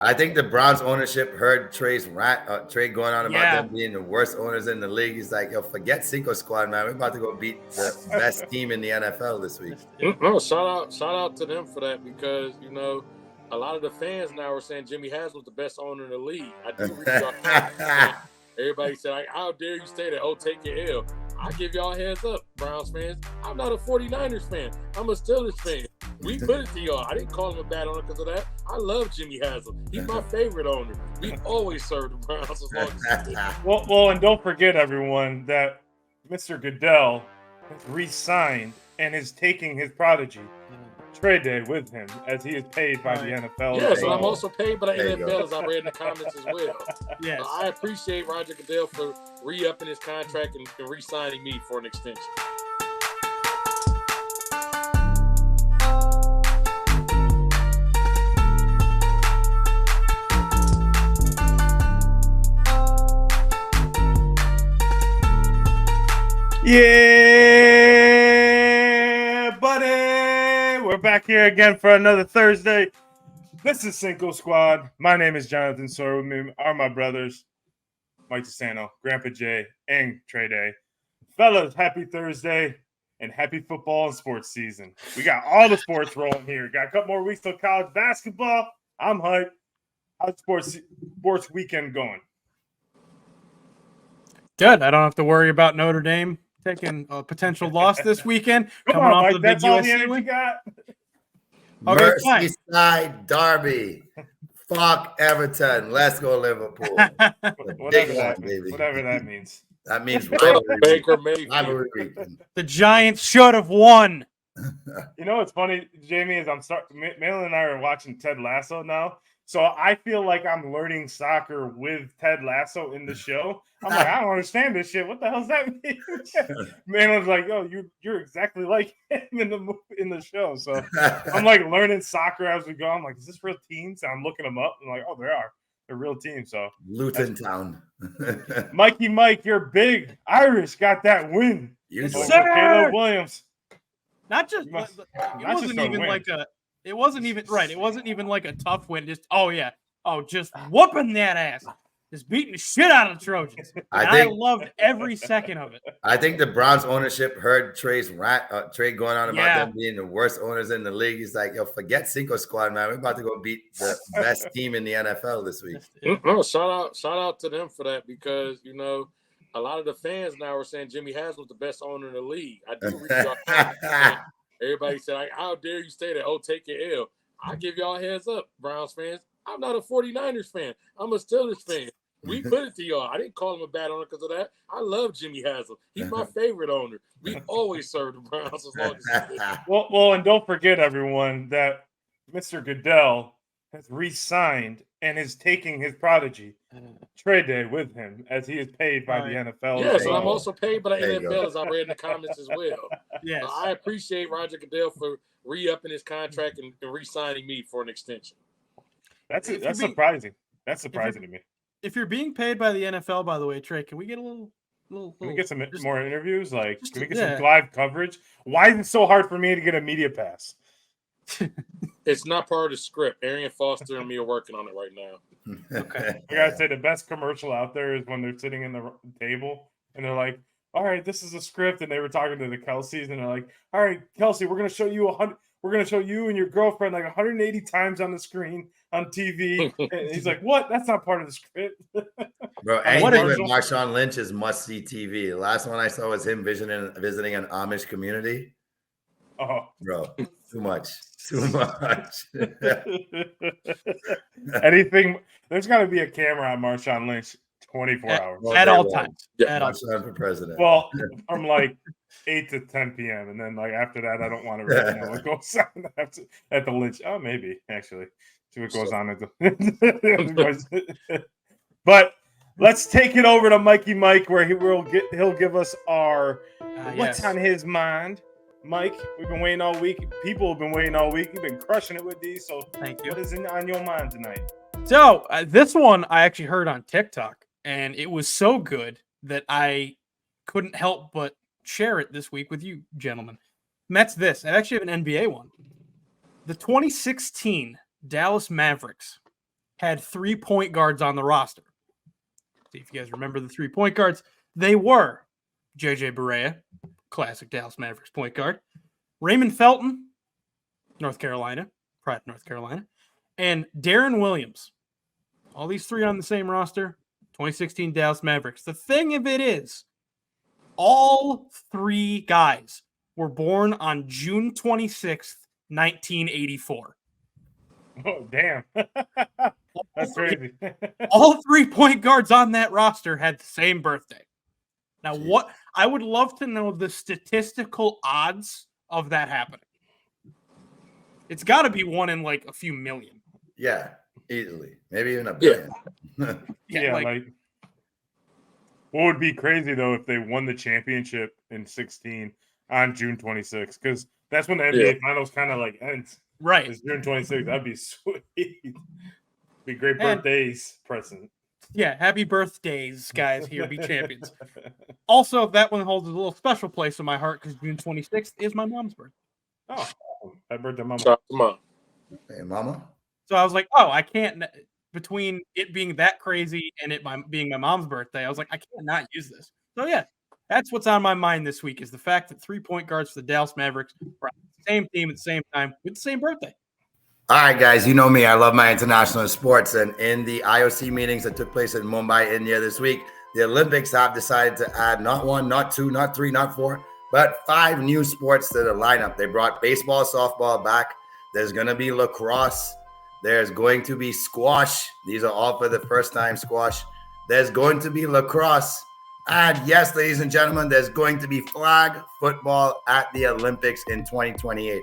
I think the Browns ownership heard Trey's rant, Trey going on about them being the worst owners in the league. He's like, yo, forget Cinco Squad, man. We're about to go beat the best team in the NFL this week. No, shout out to them for that, because a lot of the fans now are saying Jimmy Haslam's the best owner in the league. I do read everybody said, like, how dare you say that? Oh, take your L. I give y'all a heads up, Browns fans. I'm not a 49ers fan. I'm a Steelers fan. We put it to y'all. I didn't call him a bad owner because of that. I love Jimmy Haslam. He's my favorite owner. We've always served the Browns as long as well, and don't forget, everyone, that Mr. Goodell has re-signed and is taking his prodigy, Trey, with him, as he is paid by the NFL. Yes, and I'm also paid by the NFL, as I read in the comments as well. Yes. I appreciate Roger Goodell for re-upping his contract and re-signing me for an extension. Yeah, buddy. We're back here again for another Thursday. This is Cinco Squad. My name is Jonathan Sawyer. With me are my brothers, Mike DeSanto, Grandpa Jay, and Trey Day. Fellas, happy Thursday and happy football and sports season. We got all the sports rolling here. Got a couple more weeks till college basketball. I'm hyped. How's sports weekend going? Good. I don't have to worry about Notre Dame taking a potential loss this weekend. Come on, Mike, that's all the energy got. Okay, Merseyside Derby. Fuck Everton. Let's go Liverpool. Whatever that means. That means Baker Mayfield. The Giants should have won. You know what's funny, Jamie, is Malin and I are watching Ted Lasso now. So I feel like I'm learning soccer with Ted Lasso in the show. I'm like, I don't understand this shit. What the hell does that mean? Malin's like, oh, you're exactly like him in the show. So I'm like learning soccer as we go. I'm like, is this real teams? And I'm looking them up. I'm like, oh, they are. They're real teams. So Luton Town. Mikey Mike, you're big. Irish got that win. Yes, sir. Caleb Williams. It wasn't even like a tough win. Just just whooping that ass. Just beating the shit out of the Trojans. I loved every second of it. I think the Browns ownership heard Trey's Trey going on about them being the worst owners in the league. He's like, yo, forget Cinco Squad, man. We're about to go beat the best team in the NFL this week. No, shout out to them for that, because a lot of the fans now are saying Jimmy Haslam's the best owner in the league. I do read everybody said, like, how dare you say that? Oh, take your L. I give y'all a heads up, Browns fans. I'm not a 49ers fan. I'm a Steelers fan. We put it to y'all. I didn't call him a bad owner because of that. I love Jimmy Haslam. He's my favorite owner. We've always served the Browns as long as well, and don't forget, everyone, that Mr. Goodell has re-signed and is taking his prodigy, Trey, with him, as he is paid by the NFL. Yes, and I'm also paid by the NFL, as I read in the comments as well. Yes. I appreciate Roger Goodell for re-upping his contract and re-signing me for an extension. That's surprising. That's surprising to me. If you're being paid by the NFL, by the way, Trey, can we get a little can we get some more interviews? Like, can we get some live coverage? Why is it so hard for me to get a media pass? It's not part of the script. Arian Foster and me are working on it right now. Okay. I gotta say, the best commercial out there is when they're sitting in the table and they're like, all right, this is a script. And they were talking to the Kelseys and they're like, all right, Kelsey, we're going to show you and your girlfriend like 180 times on the screen on TV. And he's like, what? That's not part of the script. Bro, anything with Marshawn Lynch is must-see TV. The last one I saw was him visiting an Amish community. Oh, bro, too much. Anything, there's got to be a camera on Marshawn Lynch 24 hours. At all times. Marshawn for president. Well, from like 8 to 10 p.m. And then like after that, I don't want to really know what goes on at the Lynch. Oh, maybe, actually. See what goes on at the But let's take it over to Mikey Mike, where he'll give us our what's on his mind. Mike, we've been waiting all week. People have been waiting all week. You've been crushing it with these. So thank you. What is on your mind tonight? So this one I actually heard on TikTok, and it was so good that I couldn't help but share it this week with you gentlemen. And that's this. I actually have an NBA one. The 2016 Dallas Mavericks had 3 point guards on the roster. See if you guys remember the 3 point guards. They were JJ Barea, classic Dallas Mavericks point guard, Raymond Felton, North Carolina, Pratt, North Carolina, and Darren Williams. All these 3 on the same roster, 2016 Dallas Mavericks. The thing of it is, all 3 guys were born on June 26th, 1984. Oh, damn. That's crazy. All 3 point guards on that roster had the same birthday. Now, what I would love to know the statistical odds of that happening. It's got to be 1 in like a few million. Yeah, easily. Maybe even a billion. Yeah, like what would be crazy though if they won the championship in 16 on June 26th, because that's when the NBA Finals kind of like ends. Right. It's June 26th. That'd be sweet. Be great birthdays present. Yeah, happy birthdays, guys. Here, be champions. Also, that one holds a little special place in my heart because June 26th is my mom's birthday. Oh, happy birthday, mama. Shout out to Mom. Hey, mama. So I was like, oh, I can't, between it being that crazy and it being my mom's birthday, I was like, I can't not use this. So yeah, that's what's on my mind this week is the fact that 3 point guards for the Dallas Mavericks were on the same team at the same time with the same birthday. All right, guys, you know me. I love my international sports. And in the IOC meetings that took place in Mumbai, India this week, the Olympics have decided to add not 1, not 2, not 3, not 4, but 5 new sports to the lineup. They brought baseball, softball back. There's going to be lacrosse. There's going to be squash. These are all for the first time squash. There's going to be lacrosse. And yes, ladies and gentlemen, there's going to be flag football at the Olympics in 2028.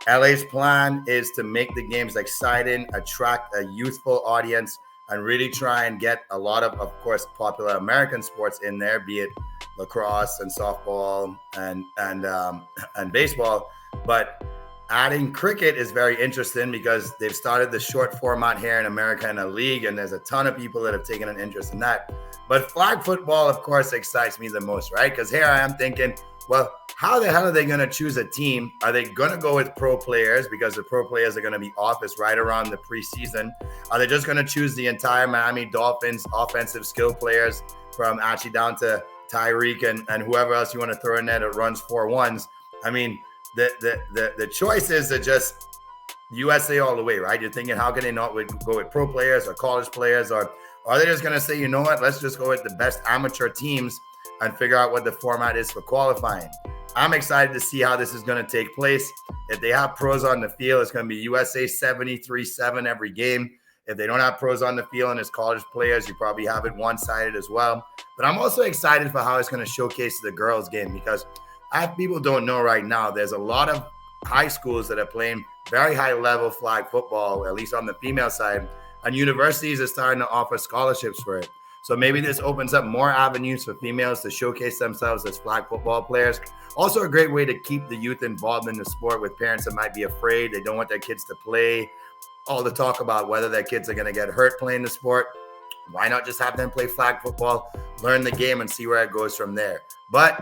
LA's plan is to make the games exciting, attract a youthful audience, and really try and get a lot of course, popular American sports in there, be it lacrosse and softball and baseball. But adding cricket is very interesting because they've started the short format here in America in a league, and there's a ton of people that have taken an interest in that. But flag football, of course, excites me the most, right? Because here I am thinking, well, how the hell are they going to choose a team? Are they going to go with pro players because the pro players are going to be off? It's right around the preseason. Are they just going to choose the entire Miami Dolphins offensive skill players from actually down to Tyreek and whoever else you want to throw in there that runs 4-1s? I mean, the choices are just USA all the way, right? You're thinking, how can they not go with pro players or college players? Or are they just going to say, you know what, let's just go with the best amateur teams and figure out what the format is for qualifying? I'm excited to see how this is going to take place. If they have pros on the field, it's going to be USA 73-7 every game. If they don't have pros on the field and it's college players, you probably have it one-sided as well. But I'm also excited for how it's going to showcase the girls' game because people don't know right now, there's a lot of high schools that are playing very high-level flag football, at least on the female side, and universities are starting to offer scholarships for it. So maybe this opens up more avenues for females to showcase themselves as flag football players. Also a great way to keep the youth involved in the sport with parents that might be afraid. They don't want their kids to play. All the talk about whether their kids are going to get hurt playing the sport. Why not just have them play flag football, learn the game, and see where it goes from there? But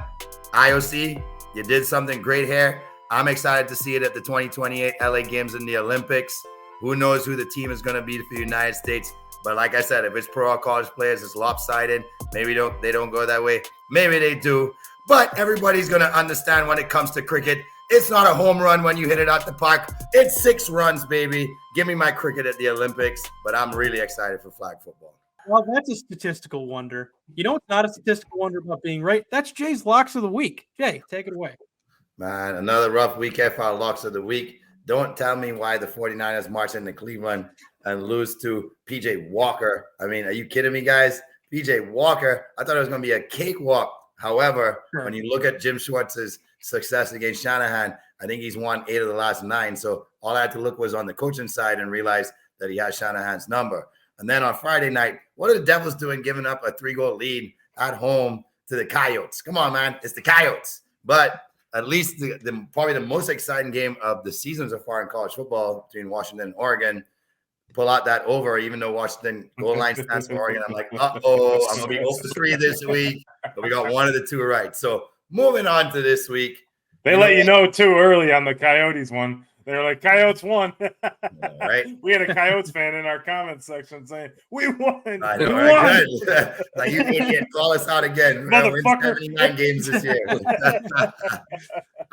IOC, you did something great here. I'm excited to see it at the 2028 LA Games in the Olympics. Who knows who the team is going to be for the United States? But like I said, if it's pro or college players, it's lopsided. Maybe they don't go that way. Maybe they do. But everybody's going to understand when it comes to cricket, it's not a home run when you hit it out the park. It's 6 runs, baby. Give me my cricket at the Olympics. But I'm really excited for flag football. Well, that's a statistical wonder. You know what's not a statistical wonder about being right? That's Jay's Locks of the Week. Jay, take it away. Man, another rough weekend for our Locks of the Week. Don't tell me why the 49ers march into Cleveland and lose to PJ Walker. I mean, are you kidding me, guys? PJ Walker, I thought it was going to be a cakewalk. However, when you look at Jim Schwartz's success against Shanahan, I think he's won 8 of the last 9. So all I had to look was on the coaching side and realize that he has Shanahan's number. And then on Friday night, what are the Devils doing giving up a 3-goal lead at home to the Coyotes? Come on, man. It's the Coyotes. But at least probably the most exciting game of the season so far in college football between Washington and Oregon. Pull out that over, even though Washington goal line stands for Oregon. I'm like, uh-oh, I'm going to be 0-3 this week. But we got one of the 2 right. So moving on to this week. They let you know too early on the Coyotes one. They were like, Coyotes won. Right? We had a Coyotes fan in our comment section saying, we won. I know, We right? won. Good. Like, you idiot, call us out again. We're gonna win Motherfucker. 79 games this year. All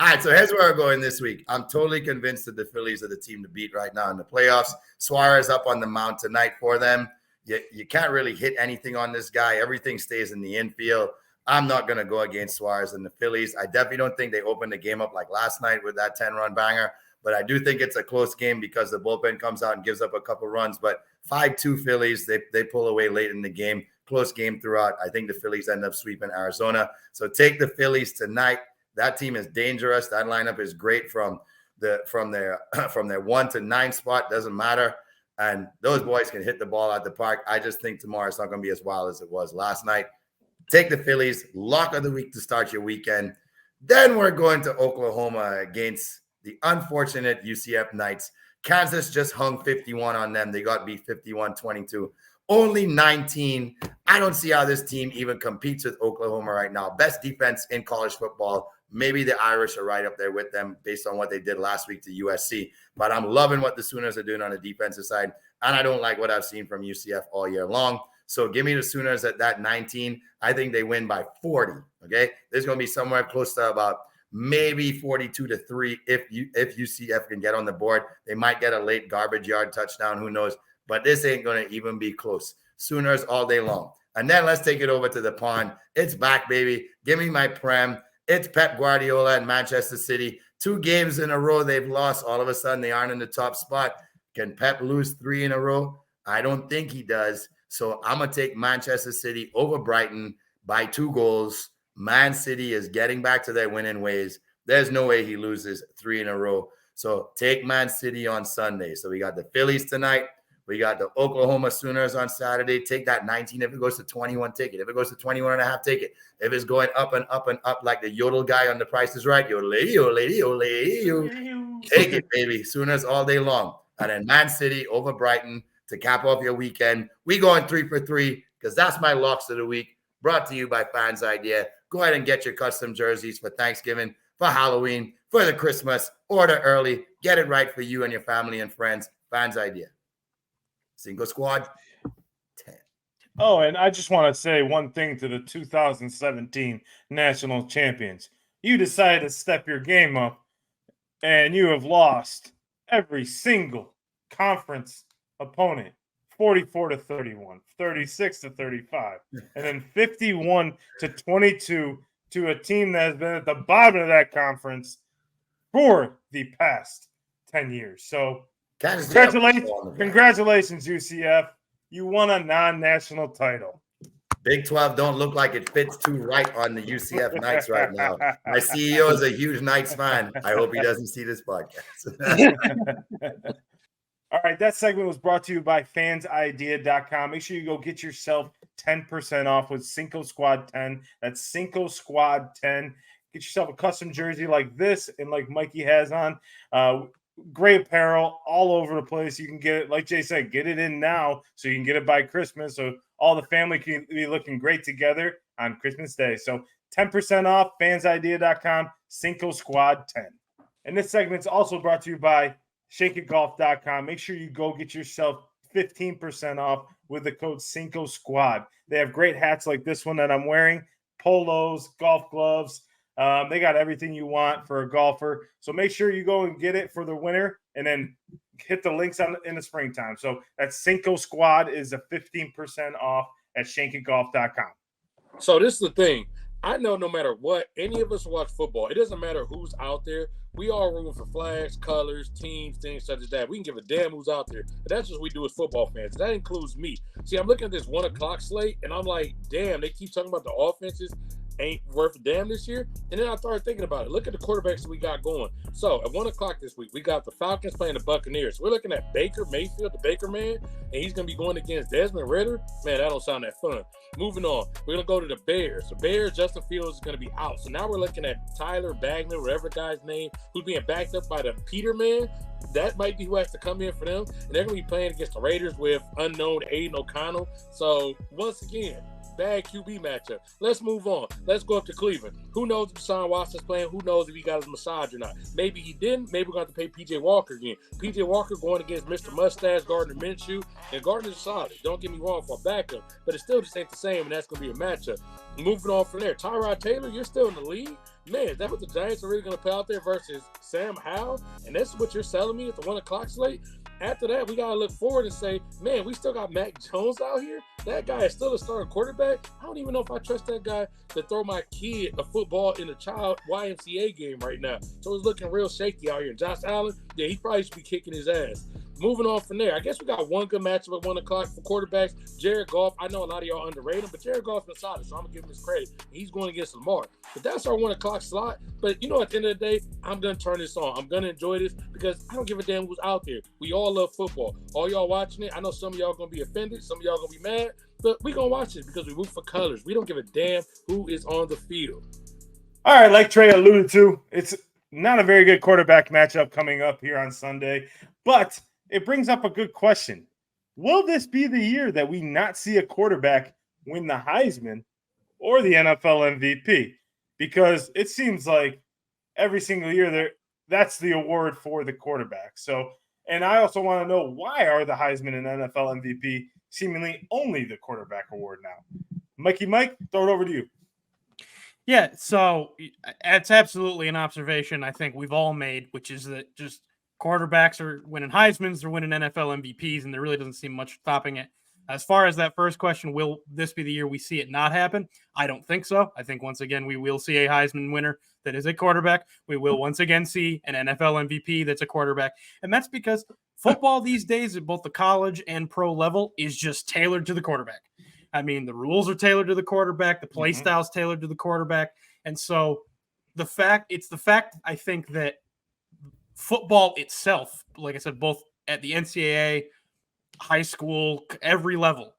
right, so here's where we're going this week. I'm totally convinced that the Phillies are the team to beat right now in the playoffs. Suarez up on the mound tonight for them. You can't really hit anything on this guy. Everything stays in the infield. I'm not going to go against Suarez and the Phillies. I definitely don't think they opened the game up like last night with that 10-run banger, but I do think it's a close game because the bullpen comes out and gives up a couple runs. But 5-2 Phillies, they pull away late in the game. Close game throughout. I think the Phillies end up sweeping Arizona. So take the Phillies tonight. That team is dangerous. That lineup is great from their 1 to 9 spot. Doesn't matter. And those boys can hit the ball out the park. I just think tomorrow it's not going to be as wild as it was last night. Take the Phillies, lock of the week to start your weekend. Then we're going to Oklahoma against the unfortunate UCF Knights. Kansas just hung 51 on them. They got beat 51-22. Only 19. I don't see how this team even competes with Oklahoma right now. Best defense in college football. Maybe the Irish are right up there with them based on what they did last week to USC. But I'm loving what the Sooners are doing on the defensive side. And I don't like what I've seen from UCF all year long. So give me the Sooners at that 19. I think they win by 40. Okay. There's going to be somewhere close to about maybe 42-3 if UCF can get on the board. They might get a late garbage yard touchdown. Who knows? But this ain't going to even be close. Sooners all day long. And then let's take it over to the pond. It's back, baby. Give me my Prem. It's Pep Guardiola and Manchester City. 2 games in a row they've lost. All of a sudden, they aren't in the top spot. Can Pep lose 3 in a row? I don't think he does. So I'm going to take Manchester City over Brighton by 2 goals. Man City is getting back to their winning ways. There's no way he loses 3 in a row. So take Man City on Sunday. So we got the Phillies tonight. We got the Oklahoma Sooners on Saturday. Take that 19. If it goes to 21, take it. If it goes to 21.5, take it. If it's going up and up and up like the yodel guy on The Price is Right, yodel, yodel, yodel, yodel. Take it, baby. Sooners all day long. And then Man City over Brighton to cap off your weekend. We going 3 for 3 because that's my locks of the week. Brought to you by FansIdea. Go ahead and get your custom jerseys for Thanksgiving, for Halloween, for the Christmas. Order early. Get it right for you and your family and friends. FansIdea. Cinco Squad, 10. Oh, and I just want to say one thing to the 2017 national champions. You decided to step your game up, and you have lost every single conference opponent, 44-31, 36-35, and then 51-22 to a team that has been at the bottom of that conference for the past 10 years. So congratulations, UCF. You won a non-national title. Big 12 don't look like it fits too right on the UCF Knights right now. My CEO is a huge Knights fan. I hope he doesn't see this podcast. All right, that segment was brought to you by FansIdea.com. Make sure you go get yourself 10% off with Cinco Squad 10. That's Cinco Squad 10. Get yourself a custom jersey like this and like Mikey has on. Great apparel all over the place. You can get it, like Jay said, get it in now so you can get it by Christmas. So all the family can be looking great together on Christmas Day. So 10% off, FansIdea.com, Cinco Squad 10. And this segment's also brought to you by ShankItGolf.com. Make sure you go get yourself 15% off with the code Cinco Squad. They have great hats like this one that I'm wearing, polos, golf gloves. They got everything you want for a golfer. So make sure you go and get it for the winter and then hit the links in the springtime. So that's Cinco Squad is a 15% off at ShankItGolf.com. So this is the thing. I know no matter what, any of us watch football, it doesn't matter who's out there. We all room for flags, colors, teams, things such as that. We can give a damn who's out there. But that's what we do as football fans. That includes me. See, I'm looking at this 1 o'clock slate, and I'm like, damn, they keep talking about the offenses ain't worth a damn this year. And then I started thinking about it. Look at the quarterbacks that we got going. So at 1 o'clock this week, we got the Falcons playing the Buccaneers. We're looking at Baker Mayfield, the Baker man, and he's going to be going against Desmond Ridder. Man, that don't sound that fun. Moving on, we're going to go to the Bears. The Bears, Justin Fields is going to be out. So now we're looking at Tyler Bagnall, whatever guy's name, who's being backed up by the Peterman. That might be who has to come in for them. And they're going to be playing against the Raiders with unknown Aiden O'Connell. So once again, bad QB matchup. Let's move on. Let's go up to Cleveland. Who knows if Deshaun Watson's playing? Who knows if he got his massage or not? Maybe he didn't. Maybe we're going to have to pay P.J. Walker again. P.J. Walker going against Mr. Mustache, Gardner Minshew. And Gardner's solid. Don't get me wrong for a backup. But it still just ain't the same, and that's going to be a matchup. Moving on from there. Tyrod Taylor, you're still in the league? Man, is that what the Giants are really going to put out there versus Sam Howell? And that's what you're selling me at the 1 o'clock slate? After that, we got to look forward and say, man, we still got Mac Jones out here? That guy is still a starting quarterback? I don't even know if I trust that guy to throw my kid a football in a child YMCA game right now. So it's looking real shaky out here. Josh Allen, yeah, he probably should be kicking his ass. Moving on from there, I guess we got one good matchup at 1 o'clock for quarterbacks. Jared Goff, I know a lot of y'all underrate him, but Jared Goff's been solid, so I'm going to give him his credit. He's going against Lamar. But that's our 1 o'clock slot. But, you know, at the end of the day, I'm going to turn this on. I'm going to enjoy this because I don't give a damn who's out there. We all love football. All y'all watching it, I know some of y'all going to be offended. Some of y'all going to be mad. But we going to watch it because we root for colors. We don't give a damn who is on the field. All right, like Trey alluded to, it's not a very good quarterback matchup coming up here on Sunday, but it brings up a good question. Will this be the year that we not see a quarterback win the Heisman or the NFL MVP? Because it seems like every single year that's the award for the quarterback. So, and I also want to know, why are the Heisman and NFL MVP seemingly only the quarterback award now? Mike, throw it over to you. Yeah, so it's absolutely an observation I think we've all made, which is that just quarterbacks are winning Heismans, they're winning NFL MVPs, and there really doesn't seem much stopping it. As far as that first question, will this be the year we see it not happen? I don't think so. I think once again we will see a Heisman winner that is a quarterback. We will once again see an NFL MVP that's a quarterback. And that's because football these days at both the college and pro level is just tailored to the quarterback. I mean, the rules are tailored to the quarterback, the play style is tailored to the quarterback. And so the fact I think that football itself, like I said, both at the NCAA, high school, every level,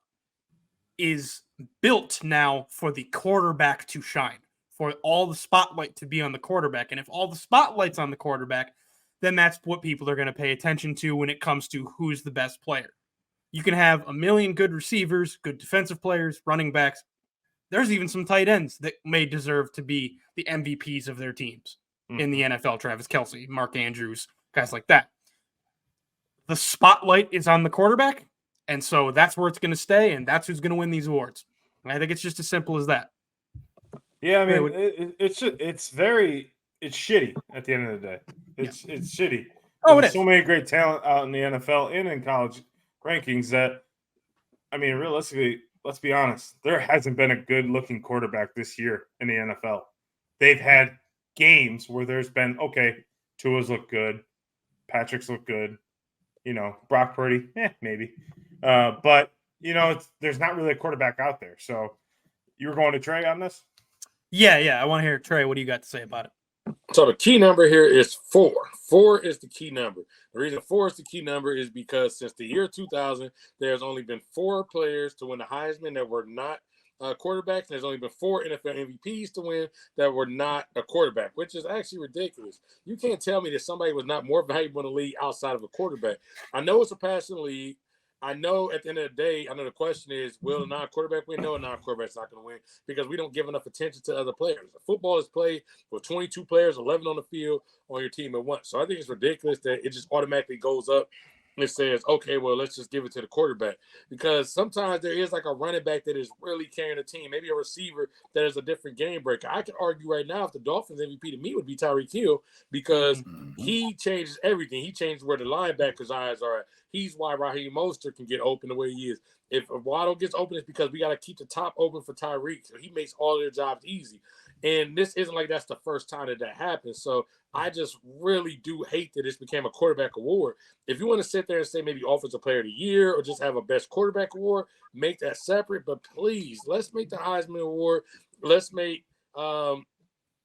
is built now for the quarterback to shine, for all the spotlight to be on the quarterback. And if all the spotlight's on the quarterback, then that's what people are going to pay attention to when it comes to who's the best player. You can have a million good receivers, good defensive players, running backs. There's even some tight ends that may deserve to be the MVPs of their teams in the NFL. Travis Kelce, Mark Andrews, guys like that. The spotlight is on the quarterback, and so that's where it's going to stay, and that's who's going to win these awards. And I think it's just as simple as that. Yeah, I mean, it's shitty at the end of the day. It's shitty. There's so many great talent out in the NFL and in college rankings that, I mean, realistically, let's be honest, there hasn't been a good-looking quarterback this year in the NFL. They've had games where there's been, okay, Tua's look good, Patrick's look good, you know, Brock Purdy, maybe. But, you know, there's not really a quarterback out there. So you were going to Trey on this? Yeah. I want to hear, Trey, what do you got to say about it? So the key number here is 4. 4 is the key number. The reason 4 is the key number is because since the year 2000, there's only been 4 players to win the Heisman that were not quarterbacks. There's only been 4 NFL MVPs to win that were not a quarterback, which is actually ridiculous. You can't tell me that somebody was not more valuable in the league outside of a quarterback. I know it's a passing league. I know at the end of the day, I know the question is, will a non-quarterback win? No, a non-quarterback's not going to win because we don't give enough attention to other players. Football is played with 22 players, 11 on the field on your team at once. So I think it's ridiculous that it just automatically goes up and says, okay, well, let's just give it to the quarterback. Because sometimes there is like a running back that is really carrying a team, maybe a receiver that is a different game breaker. I could argue right now if the Dolphins MVP to me would be Tyreek Hill because he changes everything. He changes where the linebackers' eyes are at. He's why Raheem Mostert can get open the way he is. If Waddle gets open, it's because we got to keep the top open for Tyreek. So he makes all their jobs easy. And this isn't like that's the first time that happens. So I just really do hate that this became a quarterback award. If you want to sit there and say maybe Offensive Player of the Year or just have a Best Quarterback Award, make that separate. But please, let's make the Heisman Award. Let's make NFL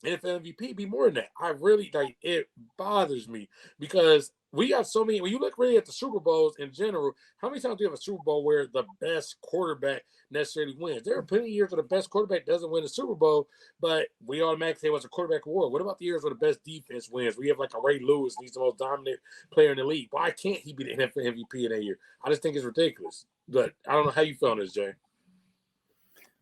MVP be more than that. I really like it. Bothers me because we got so many. When you look really at the Super Bowls in general, how many times do you have a Super Bowl where the best quarterback necessarily wins? There are plenty of years where the best quarterback doesn't win the Super Bowl, but we automatically say it was a quarterback award. What about the years where the best defense wins? We have like a Ray Lewis, and he's the most dominant player in the league. Why can't he be the NFL MVP in that year? I just think it's ridiculous. But I don't know how you feel on this, Jay.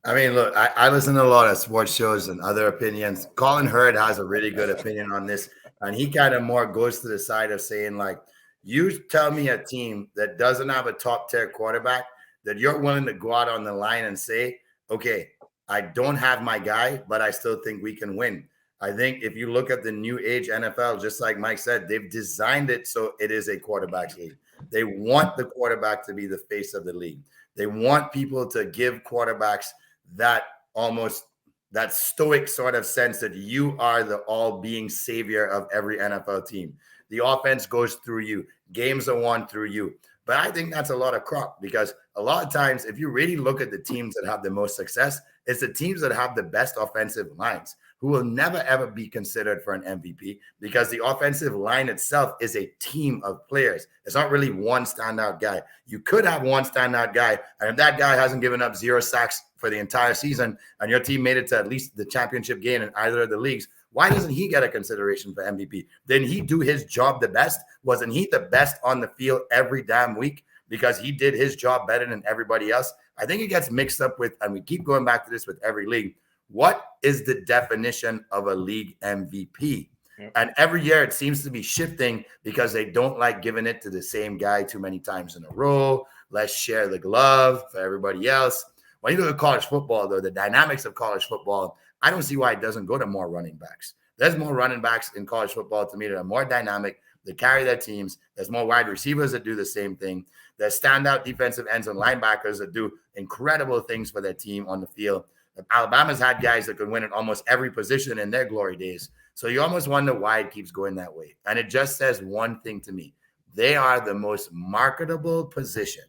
I mean, look, I listen to a lot of sports shows and other opinions. Colin Hurd has a really good opinion on this, and he kind of more goes to the side of saying, like, you tell me a team that doesn't have a top tier quarterback that you're willing to go out on the line and say, okay, I don't have my guy, but I still think we can win. I think if you look at the new age NFL, just like Mike said, they've designed it so it is a quarterback's league. They want the quarterback to be the face of the league. They want people to give quarterbacks that almost that stoic sort of sense that you are the all-being savior of every NFL team. The offense goes through you. Games are won through you. But I think that's a lot of crop because a lot of times, if you really look at the teams that have the most success, it's the teams that have the best offensive lines who will never, ever be considered for an MVP because the offensive line itself is a team of players. It's not really one standout guy. You could have one standout guy, and if that guy hasn't given up 0 sacks for the entire season and your team made it to at least the championship game in either of the leagues, why doesn't he get a consideration for MVP? Didn't he do his job the best? Wasn't he the best on the field every damn week because he did his job better than everybody else? I think it gets mixed up with, and we keep going back to this with every league, what is the definition of a league MVP? Yep. And every year it seems to be shifting because they don't like giving it to the same guy too many times in a row. Let's share the glove for everybody else. When you look at college football, though, the dynamics of college football, I don't see why it doesn't go to more running backs. There's more running backs in college football to me that are more dynamic, that carry their teams. There's more wide receivers that do the same thing. There's standout defensive ends and linebackers that do incredible things for their team on the field. Alabama's had guys that could win at almost every position in their glory days. So you almost wonder why it keeps going that way. And it just says one thing to me. They are the most marketable position.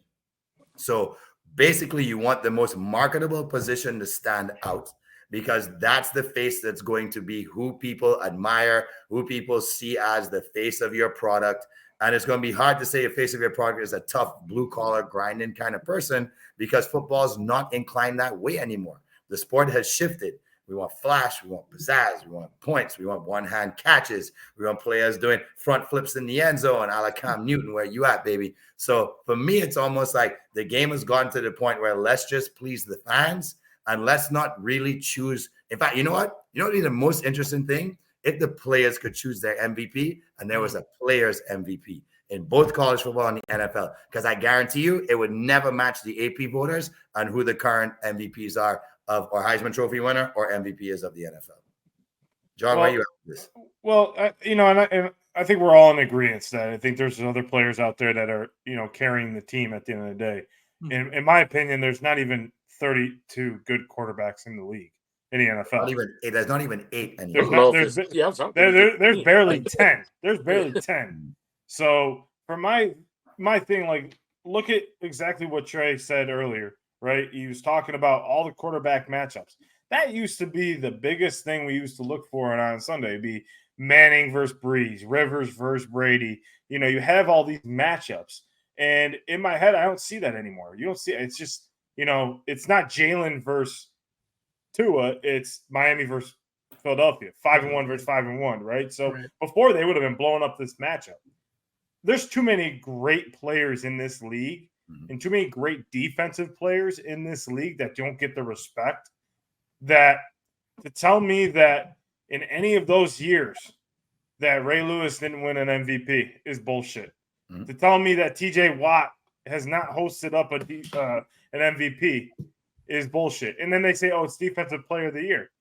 So basically, you want the most marketable position to stand out because that's the face that's going to be who people admire, who people see as the face of your product. And it's going to be hard to say a face of your product is a tough, blue-collar, grinding kind of person because football is not inclined that way anymore. The sport has shifted. We want flash, we want pizzazz, we want points, we want one-hand catches, we want players doing front flips in the end zone, a la Cam Newton, where you at, baby? So for me, it's almost like the game has gotten to the point where let's just please the fans and let's not really choose. In fact, you know what? You know what would be the most interesting thing? If the players could choose their MVP and there was a player's MVP in both college football and the NFL, because I guarantee you it would never match the AP voters on who the current MVPs are of or Heisman Trophy winner or MVP is of the NFL. John, where are you at with this? Well, and I think we're all in agreement that I think there's other players out there that are, carrying the team at the end of the day. Mm-hmm. In my opinion, there's not even 32 good quarterbacks in the league in the NFL. There's not even 8 anymore. There's barely 10. There's barely 10. So for my thing, like, look at exactly what Trey said earlier. Right, he was talking about all the quarterback matchups. That used to be the biggest thing we used to look for on Sunday. It'd be Manning versus Breeze, Rivers versus Brady. You have all these matchups, and in my head, I don't see that anymore. You don't see it. It's just, it's not Jalen versus Tua. It's Miami versus Philadelphia, 5-1 versus 5-1, right? So before they would have been blowing up this matchup. There's too many great players in this league. And too many great defensive players in this league that don't get the respect that to tell me that in any of those years that Ray Lewis didn't win an MVP is bullshit. Mm-hmm. To tell me that TJ Watt has not hosted up an MVP is bullshit. And then they say, oh, it's defensive player of the year.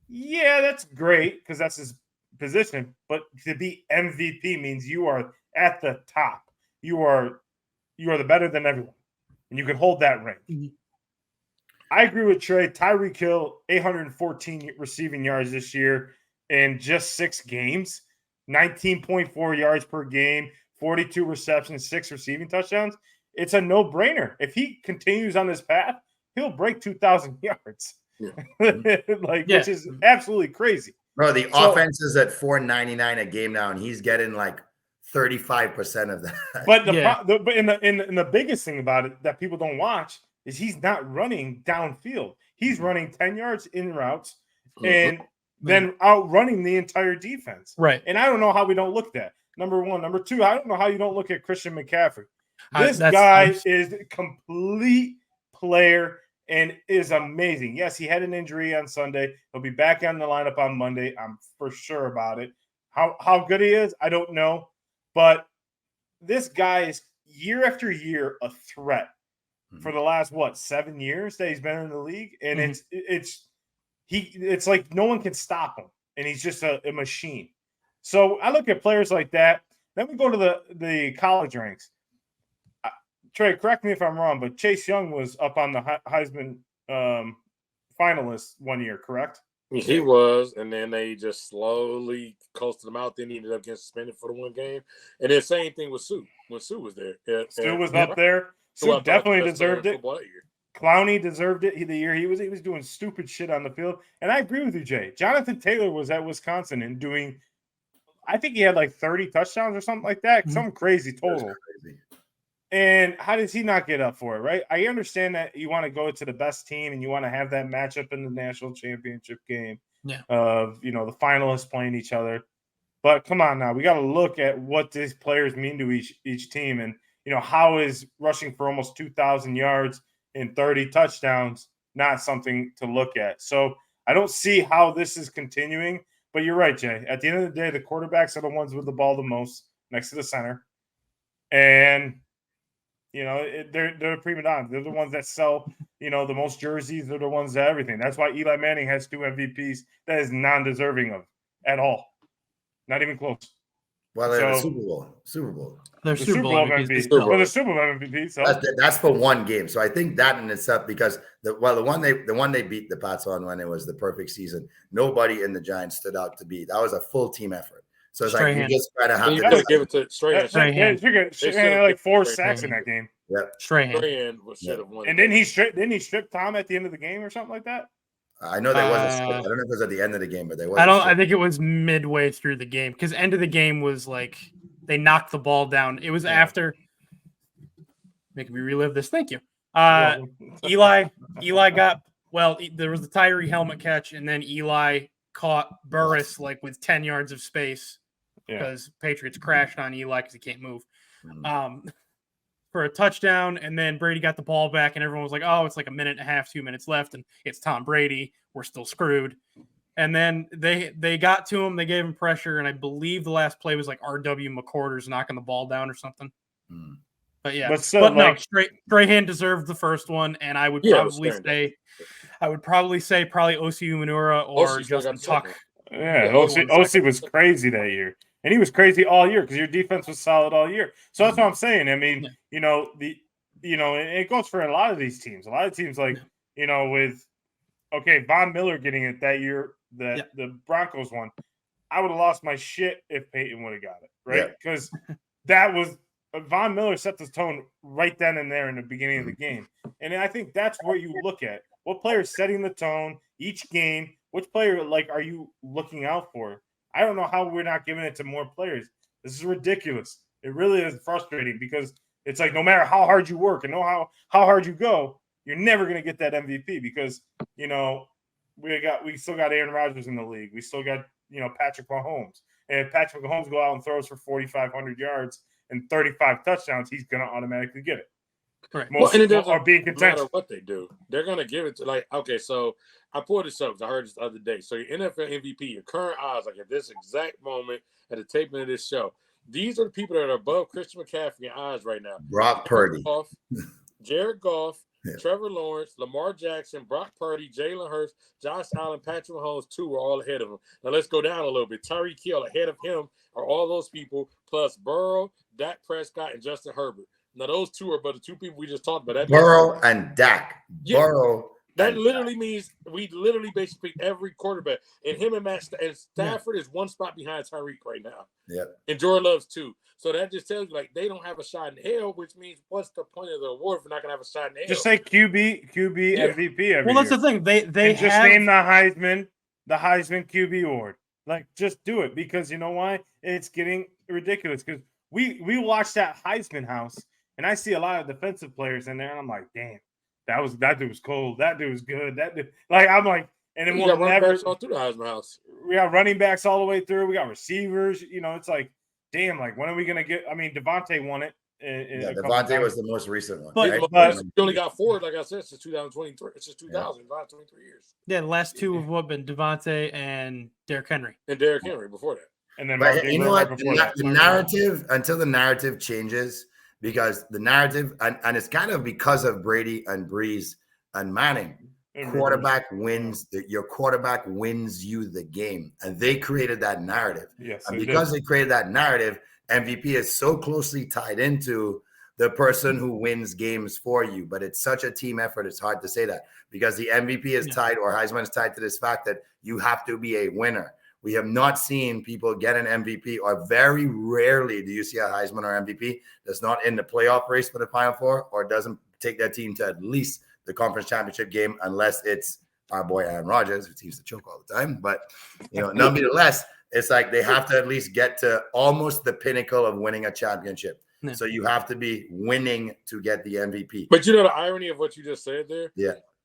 Yeah, that's great because that's his position. But to be MVP means you are at the top. You are the better than everyone, and you can hold that rank. Mm-hmm. I agree with Trey. Tyreek Hill, 814 receiving yards this year in just 6 games, 19.4 yards per game, 42 receptions, 6 receiving touchdowns. It's a no-brainer. If he continues on this path, he'll break 2,000 yards, which is absolutely crazy. Bro, the offense is at $4.99 a game now, and he's getting like 35% of that. But the biggest thing about it that people don't watch is he's not running downfield. He's running 10 yards in routes and then outrunning the entire defense. Right. And I don't know how we don't look at that. Number one. Number two, I don't know how you don't look at Christian McCaffrey. This guy is a complete player and is amazing. Yes, he had an injury on Sunday. He'll be back on the lineup on Monday. I'm for sure about it. How good he is, I don't know. But this guy is year after year a threat for the last 7 years that he's been in the league, and it's like no one can stop him, and he's just a machine. So I look at players like that. Then we go to the college ranks. Trey, correct me if I'm wrong, but Chase Young was up on the Heisman finalists one year, correct? He was, and then they just slowly coasted him out. Then he ended up getting suspended for the one game. And then same thing with Sue. When Sue was there. Sue was up there. Sue definitely deserved it. Clowney deserved it the year he was doing stupid shit on the field. And I agree with you, Jay. Jonathan Taylor was at Wisconsin and doing, I think he had like 30 touchdowns or something like that. Something crazy total. And how does he not get up for it, right? I understand that you want to go to the best team and you want to have that matchup in the national championship game of, the finalists playing each other. But come on now, we got to look at what these players mean to each team. And, how is rushing for almost 2,000 yards and 30 touchdowns not something to look at? So I don't see how this is continuing. But you're right, Jay. At the end of the day, the quarterbacks are the ones with the ball the most next to the center. And they're prima donna. They're the ones that sell, the most jerseys. They're the ones that everything. That's why Eli Manning has 2 MVPs that is non-deserving of at all. Not even close. Well, they're the Super Bowl. They're the Super Bowl MVP. Well, the Super Bowl MVP. So that's for one game. So I think that in itself, because the one they beat the Pats on when it was the perfect season, nobody in the Giants stood out to beat. That was a full team effort. So it's like you just gotta have to give it to Strahan. Strahan had like 4 sacks in that game. Yeah, Strahan should have won. And then he stripped Tom at the end of the game or something like that. I know there was a strip. I don't know if it was at the end of the game, but there was. I think it was midway through the game, because end of the game was like they knocked the ball down. It was after making me relive this. Thank you. Eli got there was the Tyree helmet catch, and then Eli caught Burris like with 10 yards of space because Patriots crashed on Eli because he can't move for a touchdown. And then Brady got the ball back, and everyone was like, oh, it's like a minute and a half, 2 minutes left, and it's Tom Brady. We're still screwed. And then they got to him. They gave him pressure, and I believe the last play was like R.W. McCorders knocking the ball down or something. But yeah, no, Strahan deserved the first one, and I would probably say OC Umenara or Justin Tuck. Yeah, OC was crazy that year, and he was crazy all year because your defense was solid all year. So that's what I'm saying. I mean, it goes for a lot of these teams. A lot of teams with Von Miller getting it that year, the Broncos won. I would have lost my shit if Peyton would have got it, right? Because that was. Von Miller set the tone right then and there in the beginning of the game. And I think that's where you look at. What player is setting the tone each game? Which player, are you looking out for? I don't know how we're not giving it to more players. This is ridiculous. It really is frustrating because it's like no matter how hard you work and how hard you go, you're never going to get that MVP because, we still got Aaron Rodgers in the league. We still got, Patrick Mahomes. And if Patrick Mahomes go out and throws for 4,500 yards and 35 touchdowns, he's going to automatically get it. Correct. Most are being contentious. No matter what they do, they're going to give it to so I pulled this up because I heard this the other day. So your NFL MVP, your current odds, at this exact moment at the taping of this show, these are the people that are above Christian McCaffrey in odds right now. Brock Purdy. Jared Goff, Trevor Lawrence, Lamar Jackson, Brock Purdy, Jalen Hurts, Josh Allen, Patrick Mahomes, 2 are all ahead of him. Now let's go down a little bit. Tyreek Hill ahead of him are all those people, plus Burrow, Dak Prescott, and Justin Herbert. Now those 2 are but the 2 people we just talked about. Burrow and Dak. Yeah. Burrow. That literally means we literally basically every quarterback. And him and Stafford is 1 spot behind Tyreek right now. Yeah. And Jordan Love's 2. So that just tells you they don't have a shot in hell, which means what's the point of the award if we're not gonna have a shot in hell? Just say QB MVP every that's year. the thing. They just name the Heisman QB award. Just do it because you know why? It's getting ridiculous because we watched that Heisman house and I see a lot of defensive players in there and I'm like, damn, that dude was cold. That dude was good. That dude, I'm like, and then we'll never all through the Heisman house. We got running backs all the way through. We got receivers. It's like, damn, when are we gonna get? I mean, Devontae won it Devontae was the most recent one. But, right? But you only got 4, like I said, since 2023. It's just 2000, 23 years. Yeah, the last 2 have what been Devontae and Derrick Henry. And Derrick Henry before that. And then But Mark you know Ingram what? right before that. The narrative, until the narrative changes, because the narrative, and it's kind of because of Brady and Breeze and Manning, quarterback wins. Your quarterback wins you the game, and they created that narrative. Yes, and because they created that narrative, MVP is so closely tied into the person who wins games for you. But it's such a team effort. It's hard to say that because the MVP is tied, or Heisman is tied to this fact that you have to be a winner. We have not seen people get an MVP, or very rarely do you see a Heisman or MVP that's not in the playoff race for the Final Four or doesn't take that team to at least the conference championship game, unless it's our boy Aaron Rodgers, who seems to choke all the time. But, nonetheless, it's like they have to at least get to almost the pinnacle of winning a championship. Yeah. So you have to be winning to get the MVP. But the irony of what you just said there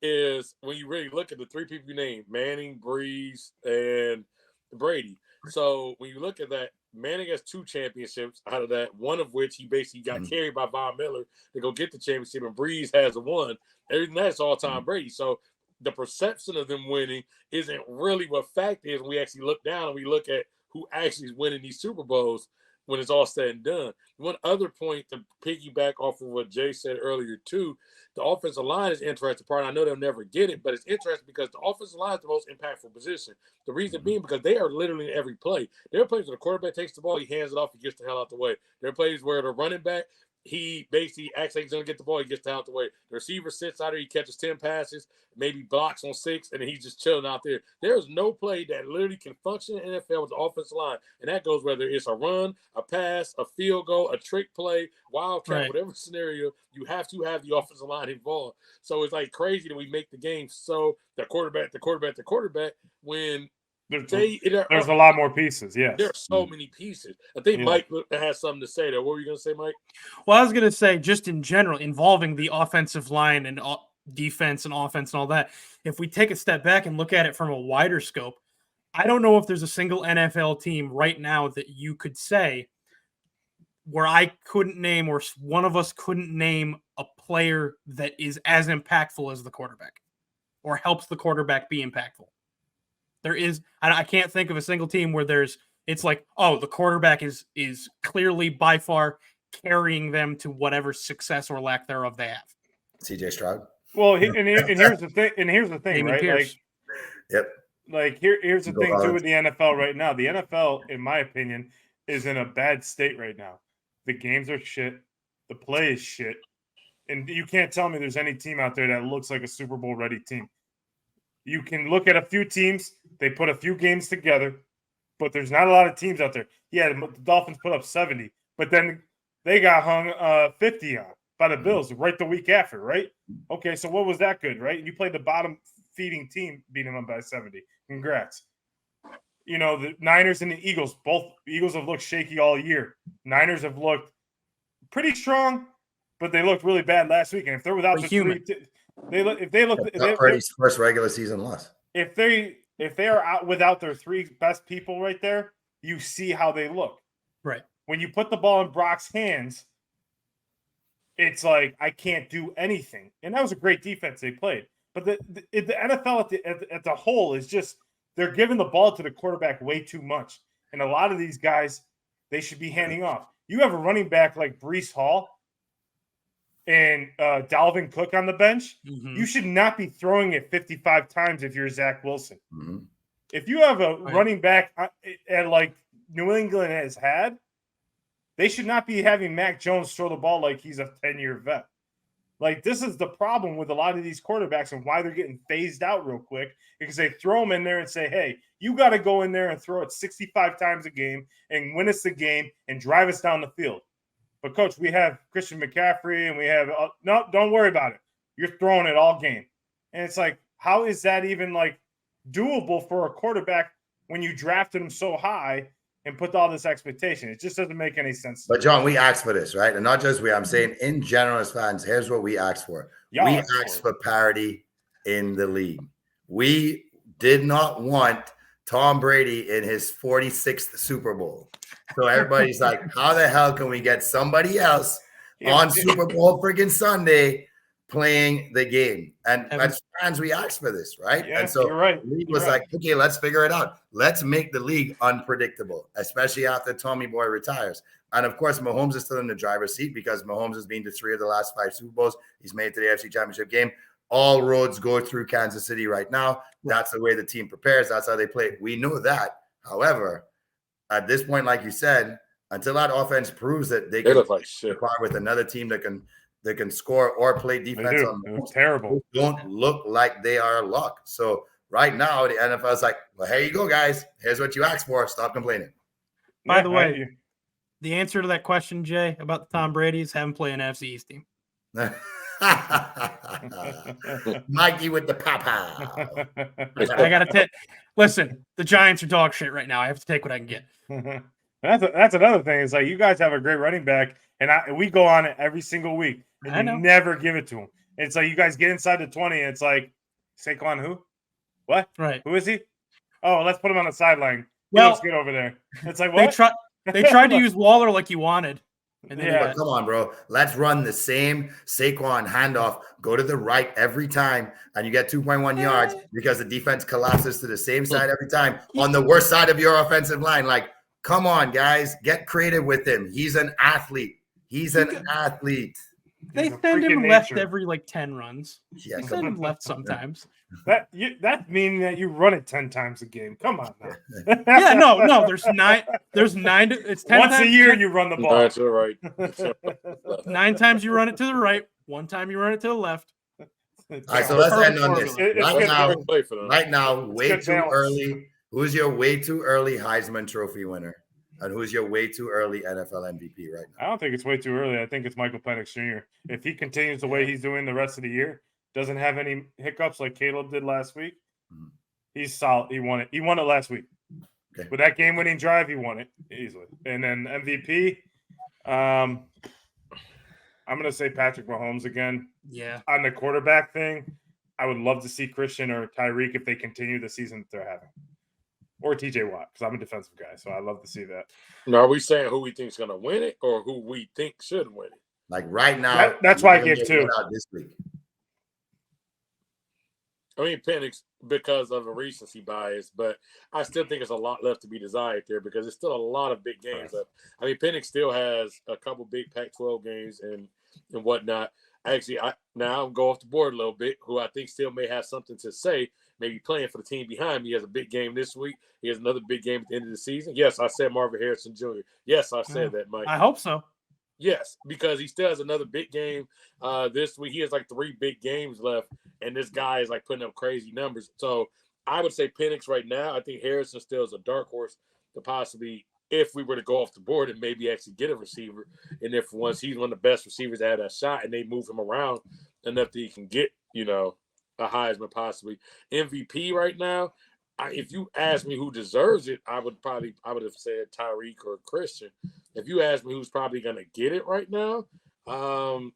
is when you really look at the 3 people you named, Manning, Breeze, and Brady. So when you look at that, Manning has 2 championships out of that, one of which he basically got carried by Von Miller to go get the championship, and Breeze has a 1. Everything that's all-time Brady. So the perception of them winning isn't really what fact is when we actually look down and we look at who actually is winning these Super Bowls when it's all said and done. One other point to piggyback off of what Jay said earlier, too, the offensive line is interesting part. I know they'll never get it, but it's interesting because the offensive line is the most impactful position. The reason being because they are literally in every play. There are plays where the quarterback takes the ball, he hands it off, he gets the hell out the way. There are plays where the running back, he basically acts like he's going to get the ball, he gets the hell out the way. The receiver sits out there, he catches 10 passes, maybe blocks on 6, and then he's just chilling out there. There's no play that literally can function in the NFL with the offensive line, and that goes whether it's a run, a pass, a field goal, a trick play, wildcat, whatever scenario, you have to have the offensive line involved. So it's like crazy that we make the game so the quarterback when there's a lot more pieces. Yes, there are so many pieces. I think Mike has something to say there. What were you going to say, Mike? Well, I was going to say just in general, involving the offensive line and defense and offense and all that. If we take a step back and look at it from a wider scope, I don't know if there's a single NFL team right now that you could say where I couldn't name, or one of us couldn't name, a player that is as impactful as the quarterback or helps the quarterback be impactful. There is, I can't think of a single team where it's like, oh, the quarterback is clearly by far carrying them to whatever success or lack thereof they have. CJ Stroud. Well, here's the thing. And here's the thing, Damon right? Pierce. Here's the thing too with the NFL right now. The NFL, in my opinion, is in a bad state right now. The games are shit. The play is shit. And you can't tell me there's any team out there that looks like a Super Bowl ready team. You can look at a few teams. They put a few games together, but there's not a lot of teams out there. Yeah, the Dolphins put up 70, but then they got hung 50 on by the Bills right the week after, right? Okay, so what was that good, right? You played the bottom feeding team, beating them by 70. Congrats. The Niners and the Eagles, both Eagles have looked shaky all year. Niners have looked pretty strong, but they looked really bad last week. And if they're without Brady's first regular season loss. If they are out without their 3 best people right there, you see how they look. Right. When you put the ball in Brock's hands, it's like, I can't do anything. And that was a great defense they played. But the NFL at the whole is just, they're giving the ball to the quarterback way too much. And a lot of these guys, they should be handing off. You have a running back like Breece Hall and Dalvin Cook on the bench. You should not be throwing it 55 times if you're Zach Wilson. If you have a running back at like New England has had, they should not be having Mac Jones throw the ball like he's a 10-year vet. Like, this is the problem with a lot of these quarterbacks and why they're getting phased out real quick, because they throw them in there and say, hey, you got to go in there and throw it 65 times a game and win us the game and drive us down the field. But, Coach, we have Christian McCaffrey and we have no, don't worry about it. You're throwing it all game. And it's like, how is that even, like, doable for a quarterback when you drafted him so high and put all this expectation? It just doesn't make any sense. But, John, we asked for this, right? And not just we. I'm saying in general as fans, here's what we asked for. We asked for parity in the league. We did not want Tom Brady in his 46th Super Bowl. So everybody's like, how the hell can we get somebody else on Super Bowl freaking Sunday playing the game. And as fans, we asked for this, right? Yeah, and so you're right. the league was like, okay, let's figure it out. Let's make the league unpredictable, especially after Tommy Boy retires. And of course, Mahomes is still in the driver's seat because Mahomes has been to 3 of the last 5 Super Bowls. He's made it to the AFC Championship game. All roads go through Kansas City right now. That's the way the team prepares. That's how they play. We know that. However, at this point, like you said, until that offense proves that they can look like shit with another team that can score or play defense on It's terrible. Don't look like they are locked. So right now, the NFL is like, well, here you go, guys. Here's what you asked for. Stop complaining. By the way, the answer to that question, Jay, about the Tom Brady's, have him play an NFC East team. Mikey with the papa. I gotta take. Listen, the Giants are dog shit right now. I have to take what I can get. That's another thing. It's like you guys have a great running back, and we go on it every single week, and you never give it to him. It's like you guys get inside the 20, and it's like Saquon who? What? Right? Who is he? Oh, let's put him on the sideline. Well, get over there. It's like what? They tried to use Waller like you wanted. And then Come on, bro. Let's run the same Saquon handoff. Go to the right every time, and you get 2.1 yards because the defense collapses to the same side every time on the worst side of your offensive line. Like, come on, guys. Get creative with him. He's an athlete. He's an athlete. They send him left every 10 runs. Yeah, they send him left sometimes. That means that you run it 10 times a game. Come on now. Yeah, no. There's 9. It's 10 once times, a year you run the ball. to the right. 9 times you run it to the right. 1 time you run it to the left. All right, so let's end on this. Right now, way too balance. early. Who's your way too early Heisman Trophy winner? And who's your way too early NFL MVP right now? I don't think it's way too early. I think it's Michael Penix Jr. If he continues the way he's doing the rest of the year, doesn't have any hiccups like Caleb did last week, he's solid. He won it. He won it last week. Okay. With that game-winning drive, he won it easily. And then MVP, I'm going to say Patrick Mahomes again. Yeah. On the quarterback thing, I would love to see Christian or Tyreek if they continue the season that they're having. Or TJ Watt, because I'm a defensive guy, so I love to see that. Now, are we saying who we think is going to win it or who we think should win it? Like right now. That's why I give 2. This week. I mean, Penix because of a recency bias, but I still think there's a lot left to be desired there because there's still a lot of big games left. I mean, Penix still has a couple big Pac-12 games and whatnot. Actually, now I'm going off the board a little bit, who I think still may have something to say, maybe playing for the team behind me. He has a big game this week. He has another big game at the end of the season. Yes, I said Marvin Harrison Jr. Yes, I said that, Mike. I hope so. Yes, because he still has another big game this week. He has 3 big games left, and this guy is putting up crazy numbers. So I would say Penix right now. I think Harrison still is a dark horse to possibly, if we were to go off the board and maybe actually get a receiver, and if once he's one of the best receivers that had that shot and they move him around enough that he can get, a Heisman possibly. MVP right now, if you ask me who deserves it, I would have said Tyreek or Christian. If you ask me who's probably going to get it right now, I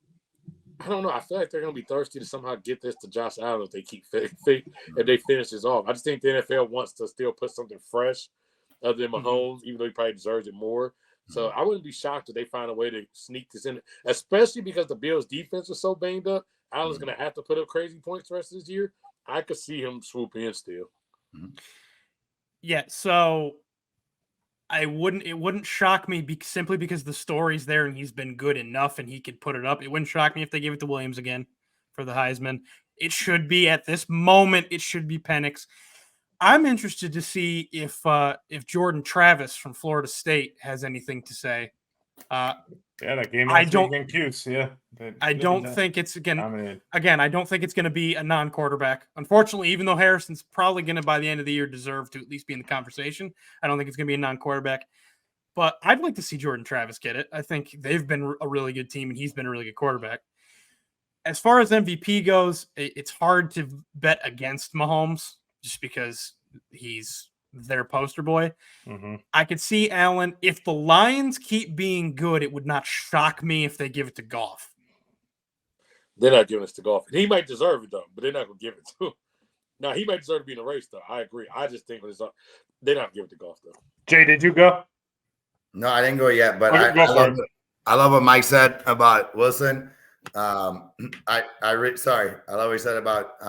don't know. I feel like they're going to be thirsty to somehow get this to Josh Allen if they keep if they finish this off. I just think the NFL wants to still put something fresh other than Mahomes, even though he probably deserves it more. So I wouldn't be shocked if they find a way to sneak this in, especially because the Bills' defense is so banged up. Allen's going to have to put up crazy points the rest of this year. I could see him swoop in still. Yeah, so it wouldn't shock me simply because the story's there and he's been good enough and he could put it up. It wouldn't shock me if they give it to Williams again for the Heisman. It should be at this moment. It should be Penix. I'm interested to see if Jordan Travis from Florida State has anything to say. That game. I don't think it's I don't think it's going to be a non-quarterback. Unfortunately, even though Harrison's probably going to by the end of the year deserve to at least be in the conversation, I don't think it's going to be a non-quarterback. But I'd like to see Jordan Travis get it. I think they've been a really good team and he's been a really good quarterback. As far as MVP goes, it's hard to bet against Mahomes just because he's their poster boy. I could see Allen. If the Lions keep being good, it would not shock me if they give it to Goff. They're not giving it to Goff. He might deserve it, though, but they're not going to give it to him. Now, he might deserve to be in the race, though. I agree. I just think they're not giving it to Goff, though. Jay, did you go? No, I didn't go yet, but Okay, I love what Mike said about Wilson. I love what he said about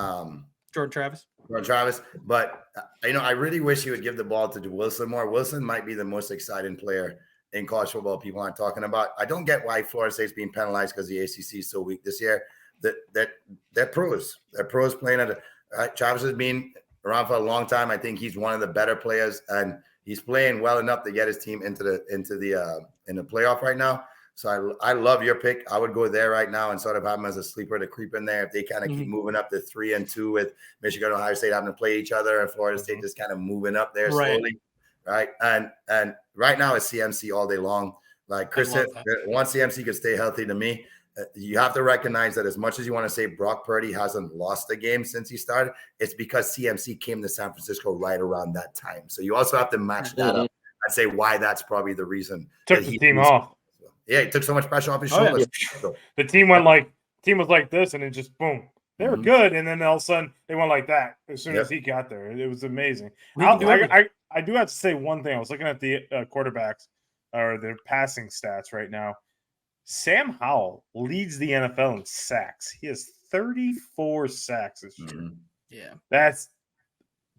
Jordan Travis. Jordan Travis, but I really wish he would give the ball to Wilson more. Wilson might be the most exciting player in college football people aren't talking about. I don't get why Florida State's being penalized because the ACC is so weak this year. They're pros. They're pros playing at Travis has been around for a long time. I think he's one of the better players, and he's playing well enough to get his team into the playoff right now. So I love your pick. I would go there right now and sort of have them as a sleeper to creep in there if they kind of keep moving up to 3-2 with Michigan and Ohio State having to play each other and Florida State just kind of moving up there slowly. Right. And right now it's CMC all day long. Like Chris said, once CMC could stay healthy, to me, you have to recognize that as much as you want to say Brock Purdy hasn't lost a game since he started, it's because CMC came to San Francisco right around that time. So you also have to match that up and say why that's probably the reason. Took the team off. Yeah, he took so much pressure off his shoulders. Yeah. The team was like this, and it just boom. They were good, and then all of a sudden they went like that as soon as he got there. It was amazing. I do have to say one thing. I was looking at the quarterbacks or their passing stats right now. Sam Howell leads the NFL in sacks. He has 34 sacks this year. Yeah, that's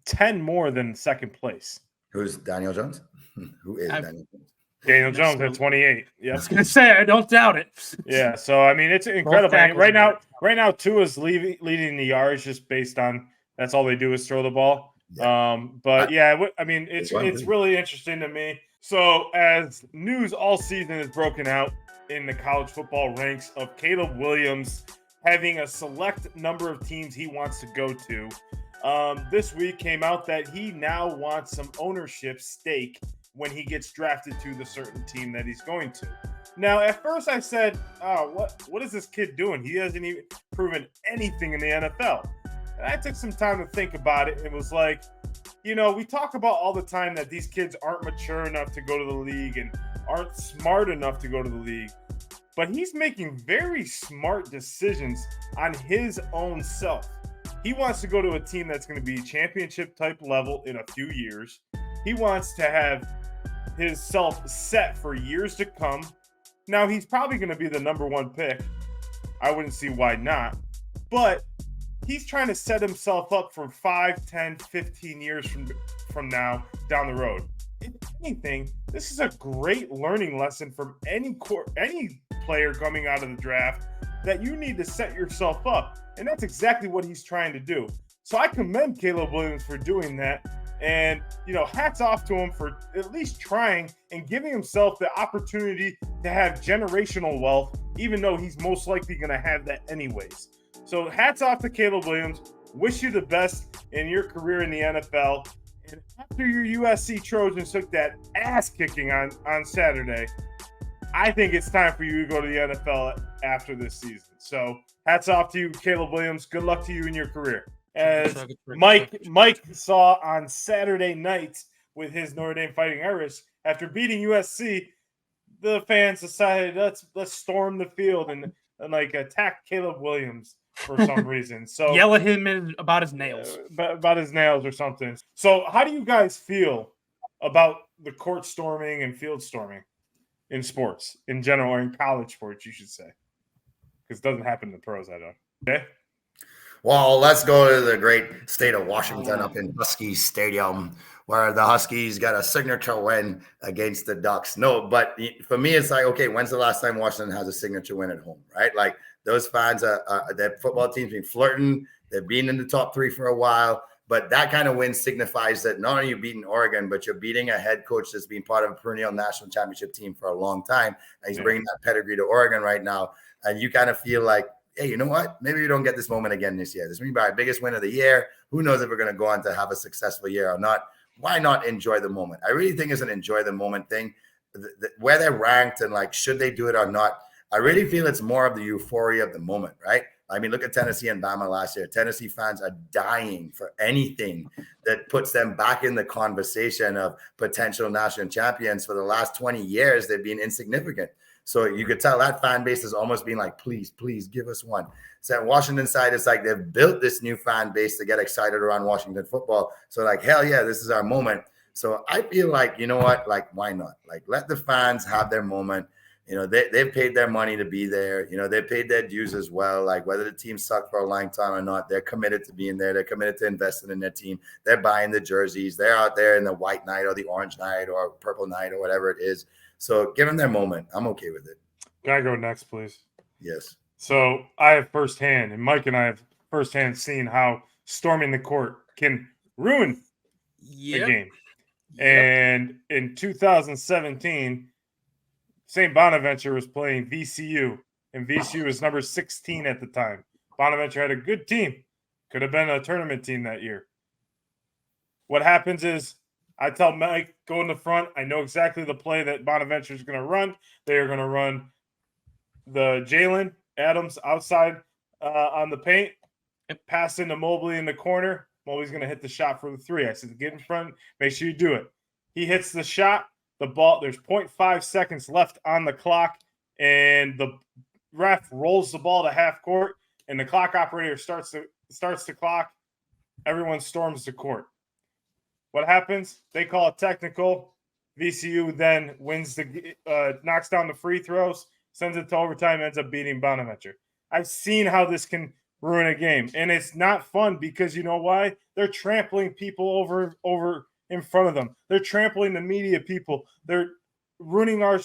10 more than second place. Who's Daniel Jones? Who is Daniel Jones? Daniel Jones at 28. Yeah, I was gonna say I don't doubt it. Yeah, so I mean it's incredible. Right now, Tua's leading the yards just based on that's all they do is throw the ball. Yeah. But yeah, I mean it's really interesting to me. So as news all season is broken out in the college football ranks of Caleb Williams having a select number of teams he wants to go to. This week came out that he now wants some ownership stake when he gets drafted to the certain team that he's going to. Now, at first I said, oh, what is this kid doing? He hasn't even proven anything in the NFL. And I took some time to think about it. It was like, we talk about all the time that these kids aren't mature enough to go to the league and aren't smart enough to go to the league. But he's making very smart decisions on his own self. He wants to go to a team that's going to be championship type level in a few years. He wants to have his self set for years to come. Now, he's probably going to be the number one pick. I wouldn't see why not. But he's trying to set himself up for 5, 10, 15 years from now down the road. If anything, this is a great learning lesson from any player coming out of the draft that you need to set yourself up. And that's exactly what he's trying to do. So I commend Caleb Williams for doing that. And, hats off to him for at least trying and giving himself the opportunity to have generational wealth, even though he's most likely going to have that anyways. So hats off to Caleb Williams. Wish you the best in your career in the NFL. And after your USC Trojans took that ass kicking on Saturday, I think it's time for you to go to the NFL after this season. So hats off to you, Caleb Williams. Good luck to you in your career. As Mike saw on Saturday night with his Notre Dame Fighting Irish, after beating USC, the fans decided let's storm the field and attack Caleb Williams for some reason. So yell at him about his nails, about his nails or something. So how do you guys feel about the court storming and field storming in sports in general, or in college sports, you should say, because it doesn't happen in the pros, I don't. Okay. Well, let's go to the great state of Washington up in Husky Stadium, where the Huskies got a signature win against the Ducks. No, but for me, it's like, okay, when's the last time Washington has a signature win at home, right? Like those fans, that football team's been flirting. They've been in the top 3 for a while. But that kind of win signifies that not only are you beating Oregon, but you're beating a head coach that's been part of a perennial national championship team for a long time. And he's bringing that pedigree to Oregon right now. And you kind of feel like, hey, you know what? Maybe we don't get this moment again this year. This may be our biggest win of the year. Who knows if we're going to go on to have a successful year or not? Why not enjoy the moment? I really think it's an enjoy the moment thing. Where they're ranked and should they do it or not? I really feel it's more of the euphoria of the moment, right? I mean, look at Tennessee and Bama last year. Tennessee fans are dying for anything that puts them back in the conversation of potential national champions. For the last 20 years, they've been insignificant. So you could tell that fan base is almost being like, please, please give us one. So at Washington side, it's like they've built this new fan base to get excited around Washington football. So hell yeah, this is our moment. So I feel like, you know what? Why not? Let the fans have their moment. You know, they've paid their money to be there. You know, they paid their dues as well. Like whether the team sucked for a long time or not, they're committed to being there. They're committed to investing in their team. They're buying the jerseys. They're out there in the white night or the orange night or purple night or whatever it is. So give them their moment. I'm okay with it. Can I go next, please? Yes. So I have firsthand, and Mike and I have firsthand seen how storming the court can ruin the game. And in 2017, St. Bonaventure was playing VCU, and VCU was number 16 at the time. Bonaventure had a good team. Could have been a tournament team that year. What happens is I tell Mike, go in the front. I know exactly the play that Bonaventure is going to run. They are going to run the Jalen Adams outside on the paint, pass into Mobley in the corner. Mobley's going to hit the shot for the three. I said, get in front. Make sure you do it. He hits the shot. The ball, there's 0.5 seconds left on the clock, and the ref rolls the ball to half court, and the clock operator starts the clock. Everyone storms the court. What happens? They call it technical. VCU then wins knocks down the free throws, sends it to overtime, ends up beating Bonaventure. I've seen how this can ruin a game, and it's not fun because you know why? They're trampling people over in front of them. They're trampling the media people. They're ruining our,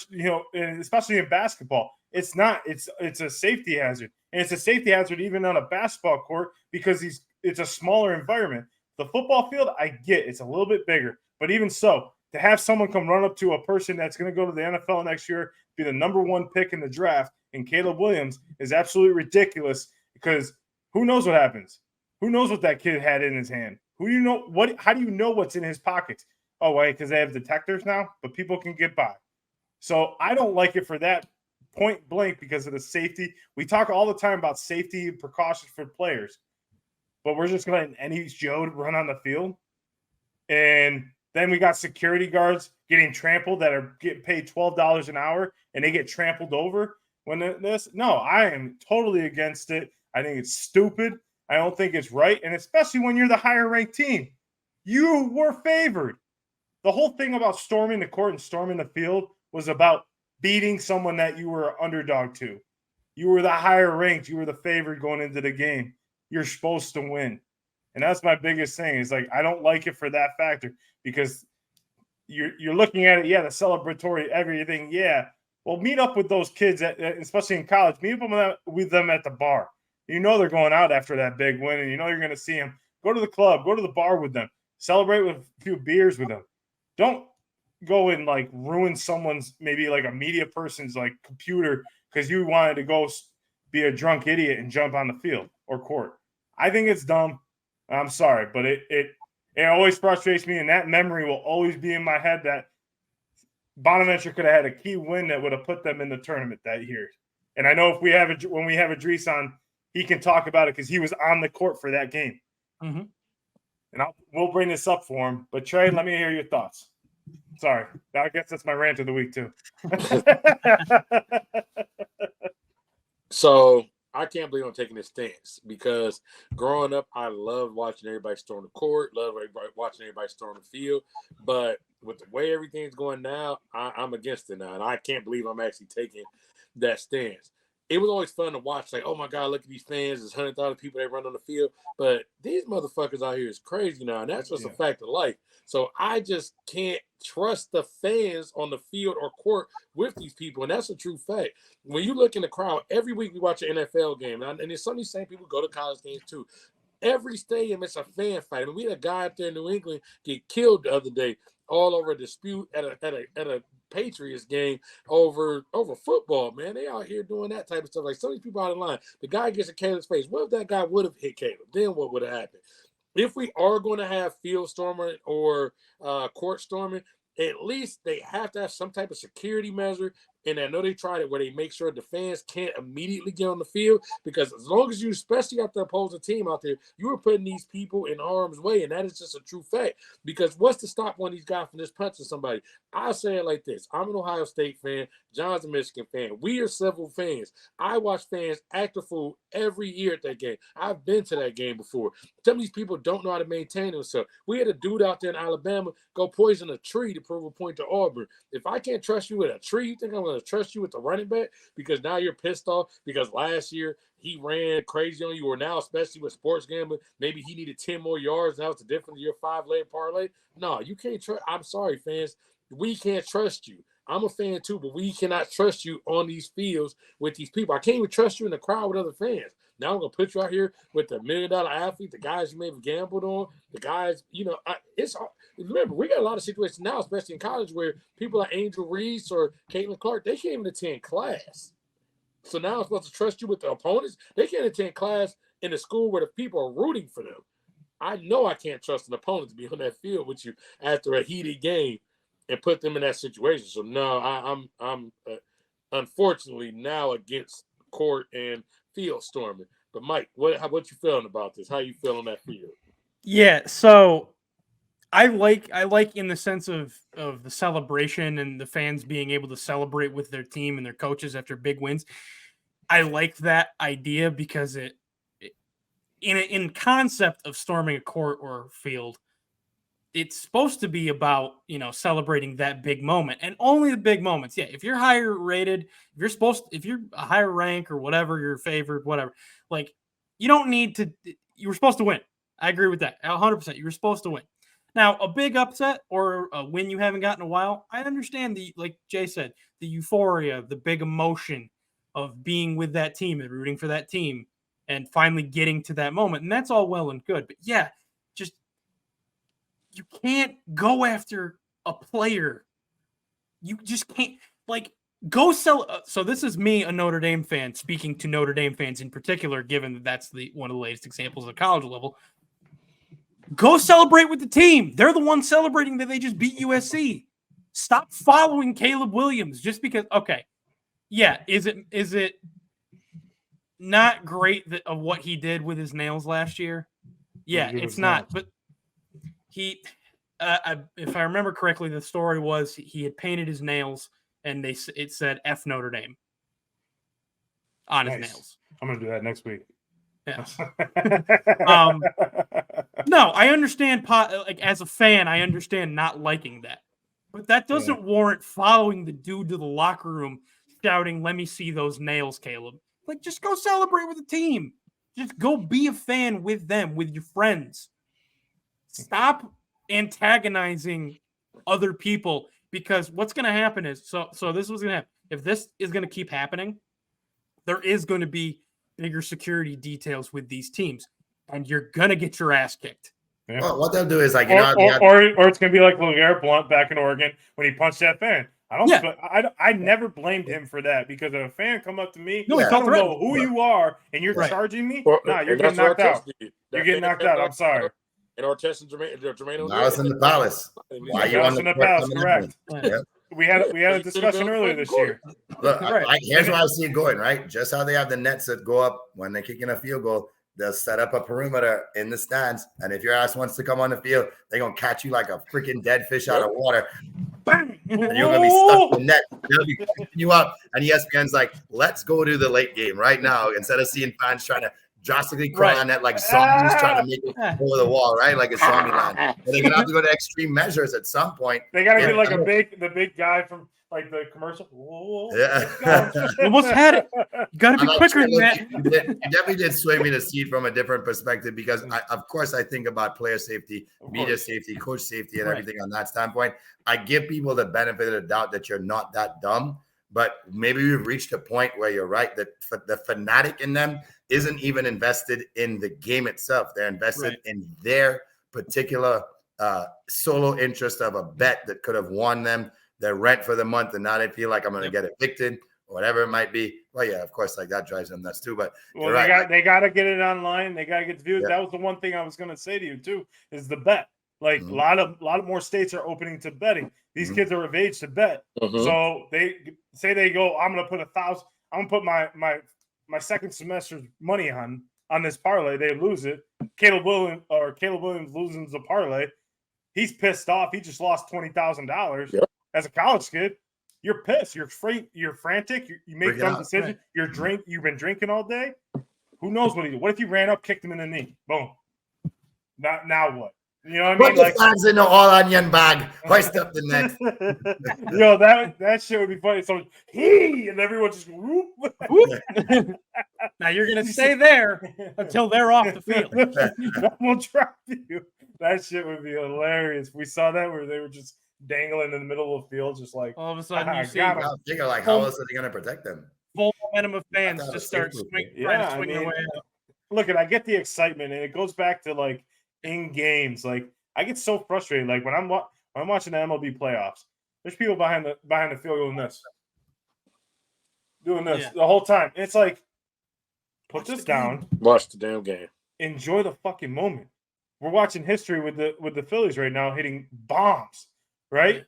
and especially in basketball. It's a safety hazard. And it's a safety hazard even on a basketball court because it's a smaller environment. The football field, I get it's a little bit bigger. But even so, to have someone come run up to a person that's going to go to the NFL next year, be the number one pick in the draft, and Caleb Williams is absolutely ridiculous because who knows what happens? Who knows what that kid had in his hand? How do you know what's in his pockets? Oh, wait, because they have detectors now, but people can get by. So I don't like it for that point blank because of the safety. We talk all the time about safety precautions for players, but we're just going to let any Joe run on the field. And then we got security guards getting trampled that are getting paid $12 an hour, and they get trampled over. No, I am totally against it. I think it's stupid. I don't think it's right. And especially when you're the higher ranked team, you were favored. The whole thing about storming the court and storming the field was about beating someone that you were underdog to. You were the higher ranked. You were the favorite going into the game. You're supposed to win. And that's my biggest thing is like, I don't like it for that factor because you're looking at it. Yeah. The celebratory, everything. Yeah. Well, meet up with those kids, especially in college, meet up with them at the bar. You know, they're going out after that big win and you know, you're going to see them. Go to the club, go to the bar with them, celebrate with a few beers with them. Don't go and like ruin someone's, maybe like a media person's like computer because you wanted to go be a drunk idiot and jump on the field or court. I think it's dumb. I'm sorry, but it always frustrates me, and that memory will always be in my head that Bonaventure could have had a key win that would have put them in the tournament that year. And I know when we have Idris on, he can talk about it because he was on the court for that game. Mm-hmm. And we'll bring this up for him. But Trey, let me hear your thoughts. Sorry, I guess that's my rant of the week too. So I can't believe I'm taking this stance because growing up, I loved watching everybody storm the court, watching everybody storm the field. But with the way everything's going now, I'm against it now. And I can't believe I'm actually taking that stance. It was always fun to watch, like, oh my God, look at these fans. There's 100,000 people that run on the field. But these motherfuckers out here is crazy now. And that's just a fact of life. So I just can't trust the fans on the field or court with these people. And that's a true fact. When you look in the crowd, every week we watch an NFL game. And there's some of these same people go to college games too. Every stadium, it's a fan fight. I mean, we had a guy up there in New England get killed the other day all over a dispute at a Patriots game over football, man. They out here doing that type of stuff. Like some of these people out of line, the guy gets a Caleb's face. What if that guy would have hit Caleb? Then what would have happened? If we are going to have field storming or court storming, at least they have to have some type of security measure. And I know they tried it where they make sure the fans can't immediately get on the field because as long as you, especially got the opposing team out there, you were putting these people in harm's way. And that is just a true fact because what's to stop one of these guys from just punching somebody? I'll say it like this. I'm an Ohio State fan. John's a Michigan fan. We are several fans. I watch fans act a fool every year at that game. I've been to that game before. Some of these people don't know how to maintain themselves. We had a dude out there in Alabama go poison a tree to prove a point to Auburn. If I can't trust you with a tree, you think I'm going going to trust you with the running back because now you're pissed off because last year he ran crazy on you, or now, especially with sports gambling, maybe he needed 10 more yards. Now it's the difference of your 5-leg parlay. No, you can't trust. I'm sorry, fans. We can't trust you. I'm a fan too, but we cannot trust you on these fields with these people. I can't even trust you in the crowd with other fans. Now I'm going to put you out here with the $1 million athlete, the guys you may have gambled on, the guys, remember, we got a lot of situations now, especially in college, where people like Angel Reese or Caitlin Clark, they can't even attend class. So now I'm supposed to trust you with the opponents. They can't attend class in the school where the people are rooting for them. I know I can't trust an opponent to be on that field with you after a heated game and put them in that situation. So no, I'm unfortunately now against court and field storming. But Mike, what you feeling about this? How you feeling on that field? Yeah, so I like in the sense of the celebration and the fans being able to celebrate with their team and their coaches after big wins. I like that idea because in concept of storming a court or field, it's supposed to be about, celebrating that big moment and only the big moments. Yeah, if you're higher rated, if you're a higher rank or whatever, you're favored, whatever, like you don't need to, you were supposed to win. I agree with that 100%. You were supposed to win. Now, a big upset or a win you haven't gotten in a while, I understand like Jay said, the euphoria, the big emotion of being with that team and rooting for that team and finally getting to that moment. And that's all well and good. But yeah, just you can't go after a player. You just can't go sell. So this is me, a Notre Dame fan, speaking to Notre Dame fans in particular, given that that's one of the latest examples at college level. Go celebrate with the team. They're the ones celebrating that they just beat USC. Stop following Caleb Williams just because. Okay, yeah, is it not great of what he did with his nails last year? Yeah, it's not. But he, if I remember correctly, the story was he had painted his nails and it said F Notre Dame on his nails. I'm gonna do that next week. Yeah. No, I understand. As a fan, I understand not liking that, but that doesn't warrant following the dude to the locker room, shouting, "Let me see those nails, Caleb." Just go celebrate with the team. Just go be a fan with them, with your friends. Stop antagonizing other people because what's going to happen is so this was going to happen. If this is going to keep happening, there is going to be bigger security details with these teams, and you're gonna get your ass kicked. Yeah. Well, what they'll do is or it's gonna be like LeGarrette Blount back in Oregon when he punched that fan. I never blamed him for that because if a fan come up to me, I don't know who you are, and you're charging me. You're getting knocked out. You're getting knocked out. I'm sorry. And Artest and Jermaine. Now it's in the Palace. Why you on the Palace? Correct. Yeah. We had a discussion earlier this year. Look, here's where I see it going, right? Just how they have the nets that go up when they're kicking a field goal, they'll set up a perimeter in the stands. And if your ass wants to come on the field, they're going to catch you like a freaking dead fish out of water. Bang! And you're going to be stuck in the net. They'll be picking you up. And ESPN's like, let's go to the late game right now instead of seeing fans trying to drastically crawl on that like zombies trying to make it over the wall, right? Like a zombie land. But they're gonna have to go to extreme measures at some point. They gotta get like the big guy from like the commercial. Whoa, yeah. Almost had it. You gotta be quicker than that. You definitely did sway me to see it from a different perspective because of course I think about player safety, media safety, coach safety, and everything on that standpoint. I give people the benefit of the doubt that you're not that dumb, but maybe we've reached a point where you're right that the fanatic in them isn't even invested in the game itself. They're invested in their particular solo interest of a bet that could have won them their rent for the month, and now they feel like I'm going to get evicted or whatever it might be. Well, yeah, of course, like that drives them nuts too. But they got to get it online. They got to get the views. That was the one thing I was going to say to you too is the bet. Like a lot of more states are opening to betting. These kids are of age to bet. So they say they go, I'm going to put $1,000. I'm going to put my second semester's money on this parlay. They lose it. Caleb Williams loses the parlay. He's pissed off. He just lost $20,000 as a college kid. You're pissed. You're afraid. You're frantic. You make dumb decisions. You've been drinking all day. Who knows what he did? What if you ran up, kicked him in the knee? Boom. Now what? You know what I Put mean? the Like, flags in the all onion bag. Hoist up the next. Yo, that shit would be funny. So and everyone just whoop. Now you're gonna stay there until they're off the field. That will drop you. That shit would be hilarious. We saw that where they were just dangling in the middle of the field, just like All of a sudden, you see got him. Now, figure like how else are they gonna protect them? full momentum of fans That's just how start it's trying Yeah, to swing I their mean, way out. look, I get the excitement, and it goes back to like in games. Like I get so frustrated. Like when I'm watching the MLB playoffs, there's people behind the field doing this Yeah. the whole time. And it's like, put Watch this the game. down. Watch the damn game. Enjoy the fucking moment. We're watching history with the Phillies right now hitting bombs, right? Yeah.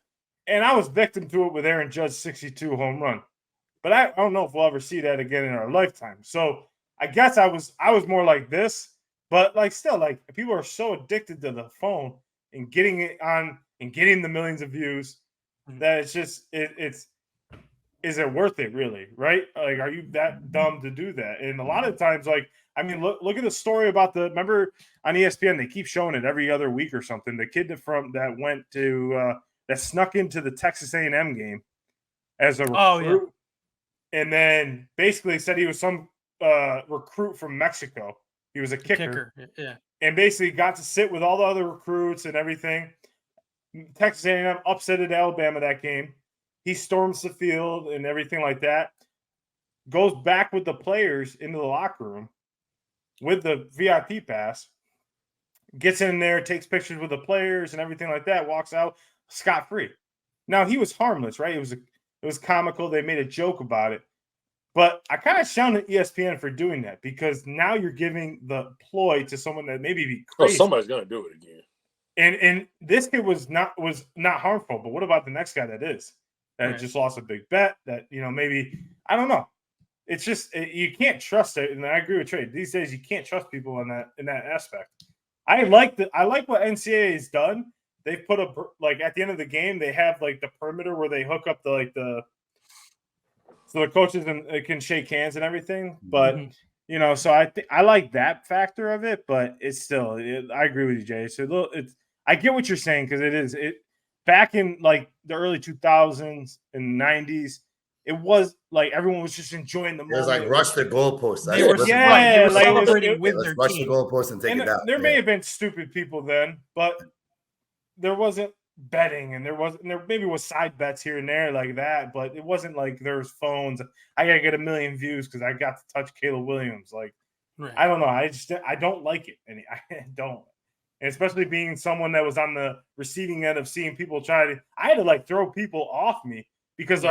And I was victim to it with Aaron Judge's 62 home run. But I don't know if we'll ever see that again in our lifetime. So I guess I was more like this, but like still, like people are so addicted to the phone and getting it on and getting the millions of views that it's just it's is it worth it really, right? Like, are you that dumb to do that? And a lot of times, like, I mean, look at the story about remember on ESPN, they keep showing it every other week or something. The kid that went to that snuck into the Texas A&M game as a recruit. Oh, yeah. And then basically said he was some recruit from Mexico. He was a kicker. Yeah. And basically got to sit with all the other recruits and everything. Texas A&M upsetted Alabama that game. He storms the field and everything like that. Goes back with the players into the locker room with the VIP pass. Gets in there, takes pictures with the players and everything like that. Walks out scot-free. Now he was harmless, right? It was comical. They made a joke about it. But I kind of shunned ESPN for doing that because now you're giving the ploy to someone that maybe be crazy. Oh, somebody's gonna do it again. And this kid was not harmful. But what about the next guy that is? That just lost a big bet that, maybe, I don't know. It's just, you can't trust it. And I agree with Trey. These days, you can't trust people in that aspect. I like what NCAA has done. They've put at the end of the game, they have like the perimeter where they hook up so the coaches can shake hands and everything. But, so I like that factor of it, but it's still, I agree with you, Jay. So I get what you're saying because back in like the early 2000s and 90s, it was like everyone was just enjoying the moment. It was like rush the goalpost. They were celebrating with their rush team. the goalpost and take it out. There may have been stupid people then, but there wasn't betting and there maybe was side bets here and there like that, but it wasn't like there was phones. I gotta get 1 million views because I got to touch Caleb Williams. Like, right. I don't know. I don't like it. And I don't. And especially being someone that was on the receiving end of seeing people I had to like throw people off me because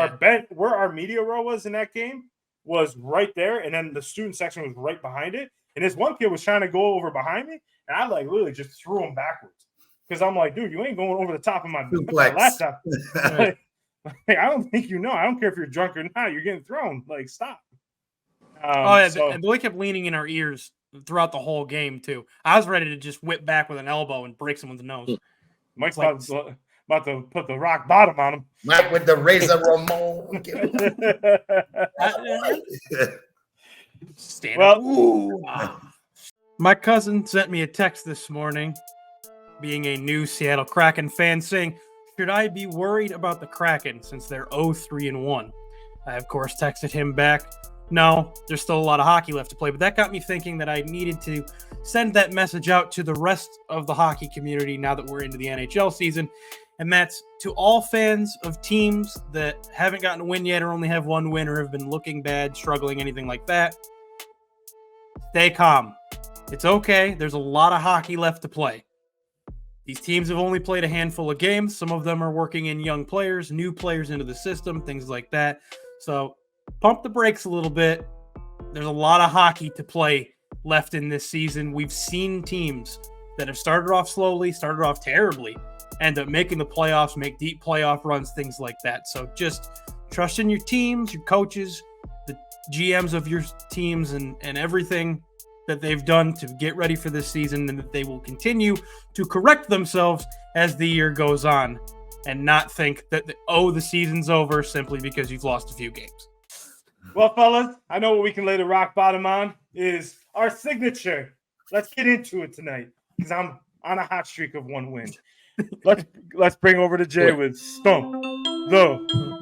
where our media row was in that game was right there. And then the student section was right behind it. And this one kid was trying to go over behind me. And I like literally just threw him backwards because I'm like, dude, you ain't going over the top of my laptop. I don't think I don't care if you're drunk or not. You're getting thrown. Like, stop. And the boy kept leaning in our ears throughout the whole game too. I was ready to just whip back with an elbow and break someone's nose. Mike's about to put the rock bottom on him. Mike with the razor Ramon. Stand up. My cousin sent me a text this morning, being a new Seattle Kraken fan, saying, "Should I be worried about the Kraken since they're 0-3-1?" I, of course, texted him back, "No, there's still a lot of hockey left to play," but that got me thinking that I needed to send that message out to the rest of the hockey community now that we're into the NHL season, and that's to all fans of teams that haven't gotten a win yet or only have one win or have been looking bad, struggling, anything like that. Stay calm. It's okay. There's a lot of hockey left to play. These teams have only played a handful of games. Some of them are working in young players, new players into the system, things like that. So pump the brakes a little bit. There's a lot of hockey to play left in this season. We've seen teams that have started off slowly, started off terribly, end up making the playoffs, make deep playoff runs, things like that. So just trust in your teams, your coaches, the GMs of your teams, and everything that they've done to get ready for this season, and that they will continue to correct themselves as the year goes on and not think that, the season's over simply because you've lost a few games. Well, fellas, I know what we can lay the rock bottom on is our signature. Let's get into it tonight because I'm on a hot streak of 1 win. Let's bring over to Jay with Stump the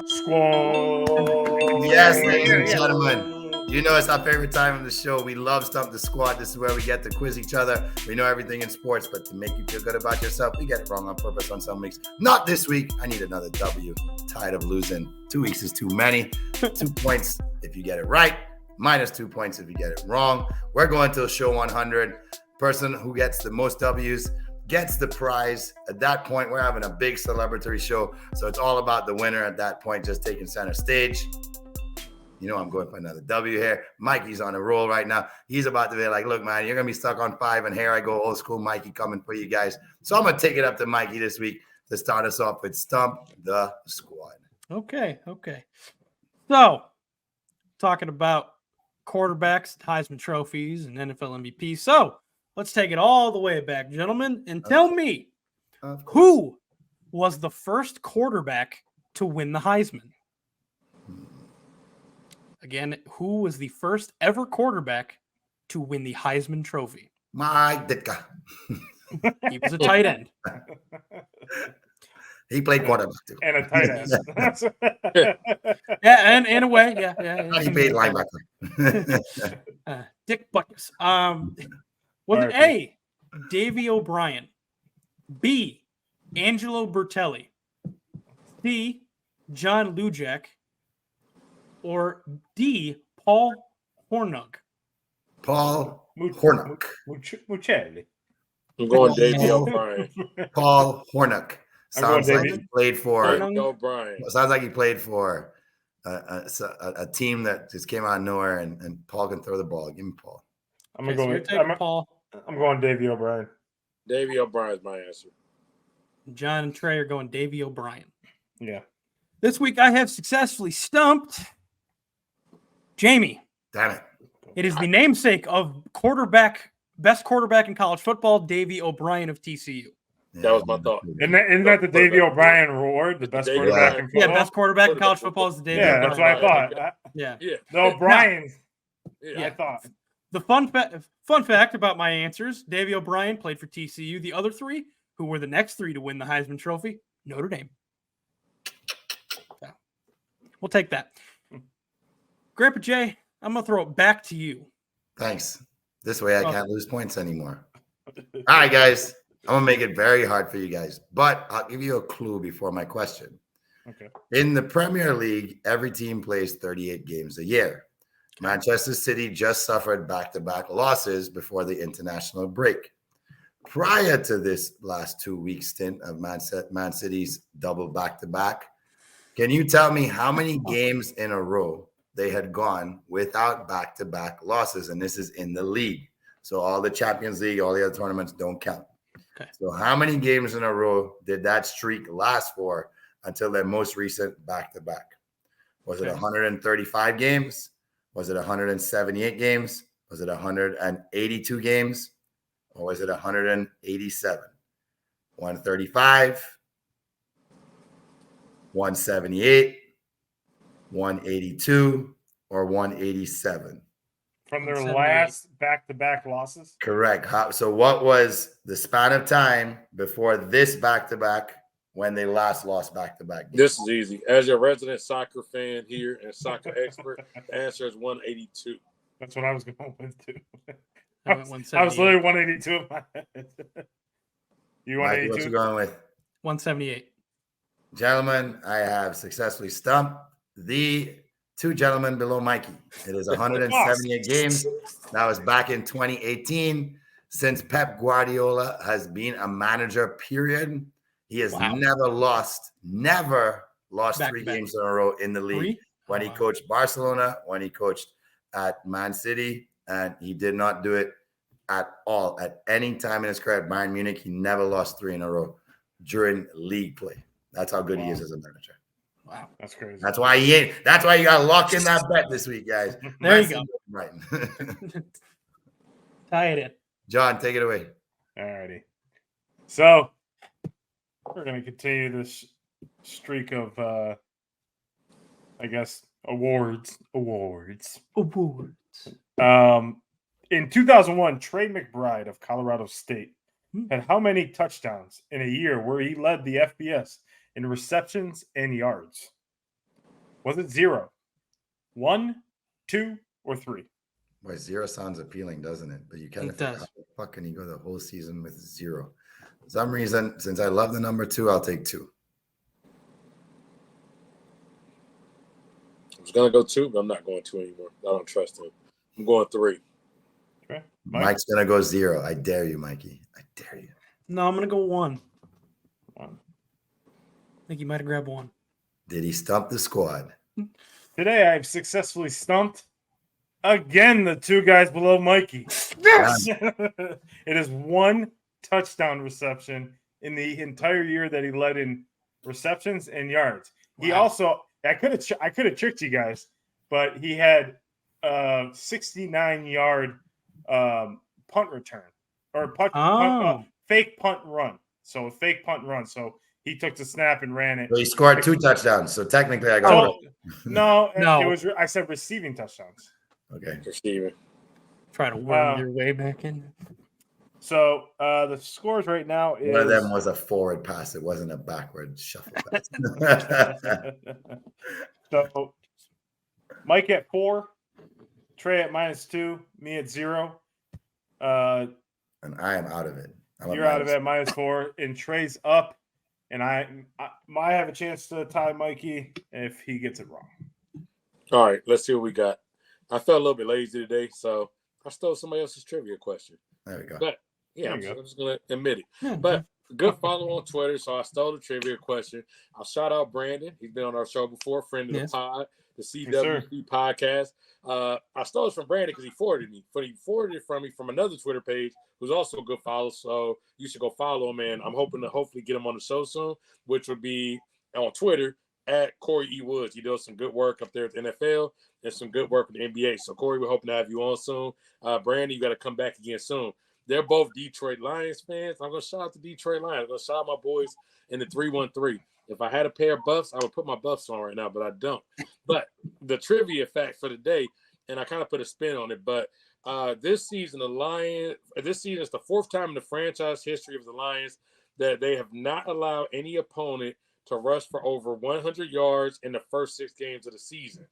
Squad. Yes, ladies and gentlemen. You know it's our favorite time of the show. We love Stump the Squad. This is where we get to quiz each other. We know everything in sports, but to make you feel good about yourself, we get it wrong on purpose on some weeks. Not this week. I need another W. Tired of losing. 2 weeks is too many. 2 points if you get it right. Minus 2 points if you get it wrong. We're going to show 100. Person who gets the most W's gets the prize. At that point, we're having a big celebratory show. So it's all about the winner at that point, just taking center stage. You know I'm going for another W here. Mikey's on a roll right now. He's about to be like, look, man, you're going to be stuck on 5. And here I go, old school Mikey coming for you guys. So I'm going to take it up to Mikey this week to start us off with Stump the Squad. Okay. So, talking about quarterbacks, Heisman trophies, and NFL MVP. So, let's take it all the way back, gentlemen, and tell me who was the first quarterback to win the Heisman? Again, who was the first ever quarterback to win the Heisman Trophy? Mike Ditka. He was a tight end. He played quarterback too. And a tight end. Yeah, and in a way, yeah. He played linebacker. Dick Butkus. Was it A, Davey O'Brien, B, Angelo Bertelli, C, John Lujak, or D, Paul Hornung? Paul Hornung. Muccelli. I'm going Davey O'Brien. Paul Hornung. Sounds like he played for. O'Brien. Sounds like he played for a team that just came out of nowhere, and Paul can throw the ball. Give me Paul. I'm going Davey O'Brien. Davey O'Brien's my answer. John and Trey are going Davey O'Brien. Yeah. This week I have successfully stumped Jamie. Damn it. It is the namesake of best quarterback in college football, Davey O'Brien of TCU. That was my thought. Isn't that the Davey O'Brien award? The best quarterback in football? Yeah, best quarterback in college football is the Davey O'Brien. Yeah, that's what I thought. Yeah. The O'Brien. Yeah. I thought. The fun fact about my answers, Davey O'Brien played for TCU. The other 3, who were the next 3 to win the Heisman Trophy, Notre Dame. Yeah. We'll take that. Grandpa Jay, I'm going to throw it back to you. Thanks. This way I can't lose points anymore. All right, guys. I'm going to make it very hard for you guys, but I'll give you a clue before my question. Okay. In the Premier League, every team plays 38 games a year. Manchester City just suffered back-to-back losses before the international break. Prior to this last 2-week stint of Man City's double back-to-back, can you tell me how many games in a row they had gone without back-to-back losses? And this is in the league. So all the Champions League, all the other tournaments don't count. Okay. So how many games in a row did that streak last for until their most recent back-to-back? Was it 135 games? Was it 178 games? Was it 182 games? Or was it 187? 135, 178, 182, or 187? From their last back-to-back losses? Correct. So what was the span of time before this back-to-back when they last lost back-to-back games? This is easy. As your resident soccer fan here and soccer expert, the answer is 182. That's what I was going with, too. I was literally 182 in my head. You 182? What you going with? 178. Gentlemen, I have successfully stumped the 2 gentlemen below Mikey. It is 178 games. That was back in 2018. Since Pep Guardiola has been a manager, period, he has never lost 3 games in a row in the league. 3? When he coached Barcelona, when he coached at Man City, and he did not do it at all. At any time in his career at Bayern Munich, he never lost 3 in a row during league play. That's how good he is as a manager. Wow, that's crazy. That's why you got to lock in that bet this week, guys. There you go. Right. Tie it in. John, take it away. All righty. So we're going to continue this streak of, I guess, awards. In 2001, Trey McBride of Colorado State had how many touchdowns in a year where he led the FBS in receptions and yards? Was it 0, 1, 2, or 3? Boy, 0 sounds appealing, doesn't it? But you kind of It think, does. how the fuck can you go the whole season with 0? For some reason, since I love the number 2, I'll take 2. I was gonna go 2, but I'm not going 2 anymore. I don't trust him. I'm going 3. Okay. Mike's gonna go 0. I dare you, Mikey. I dare you. No, I'm gonna go 1. 1. I think you might have grabbed 1. Did he stump the squad? Today, I've successfully stumped again the 2 guys below Mikey. Yes! It is 1 touchdown reception in the entire year that he led in receptions and yards. He also, I could have tricked you guys, but he had 69-yard punt return or fake punt run. So a fake punt run. So he took the snap and ran it. So he scored 2 touchdowns. So technically, I got it. No. No. It was. I said receiving touchdowns. Okay. Receiving. Try to worm your way back in. So the scores right now is one of them was a forward pass. It wasn't a backward shuffle pass. So Mike at 4, Trey at -2, me at 0. And I am out of it. You're out of it at -4, and Trey's up. And I might have a chance to tie Mikey if he gets it wrong. All right, let's see what we got. I felt a little bit lazy today, so I stole somebody else's trivia question. There we go. But yeah, I'm just gonna admit it. Yeah. But good follow on Twitter, so I stole the trivia question. I'll shout out Brandon. He's been on our show before, friend of the pod, the CWC podcast. I stole it from Brandon because he forwarded me. But he forwarded it from me from another Twitter page who's also a good follow. So you should go follow him, and I'm hoping to hopefully get him on the show soon, which would be on Twitter at Corey E. Woods. He does some good work up there at the NFL and some good work with the NBA. So Corey, we're hoping to have you on soon. Brandon, you got to come back again soon. They're both Detroit Lions fans. I'm going to shout out the Detroit Lions. I'm going to shout out my boys in the 313. If I had a pair of Buffs, I would put my Buffs on right now, but I don't. But the trivia fact for the day, and I kind of put a spin on it, but this season is the 4th time in the franchise history of the Lions that they have not allowed any opponent to rush for over 100 yards in the first 6 games of the season.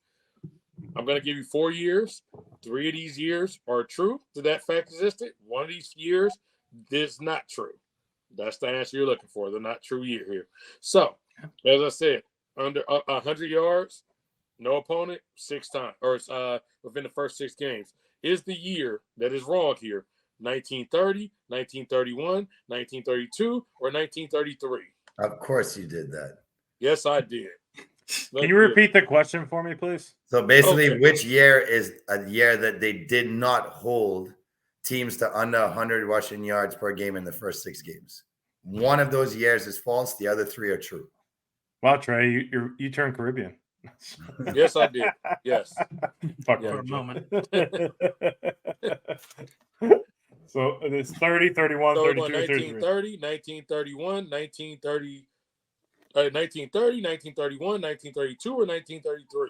I'm going to give you 4 years. 3 of these years are true that that fact existed. 1 of these years is not true. That's the answer you're looking for. They're not true year here. So, as I said, under 100 yards, no opponent, 6 times, or within the first 6 games. Is the year that is wrong here 1930, 1931, 1932, or 1933? Of course you did that. Yes, I did. Can you repeat the question for me, please? So basically, which year is a year that they did not hold teams to under 100 rushing yards per game in the first 6 games? One of those years is false. The other 3 are true. Wow, Trey, you turned Caribbean. Yes, I did. Yes. Fuck For a moment. So it's 30, 31, 32, 1930, 1931, 1930, 1930, 1931, 1932, or 1933?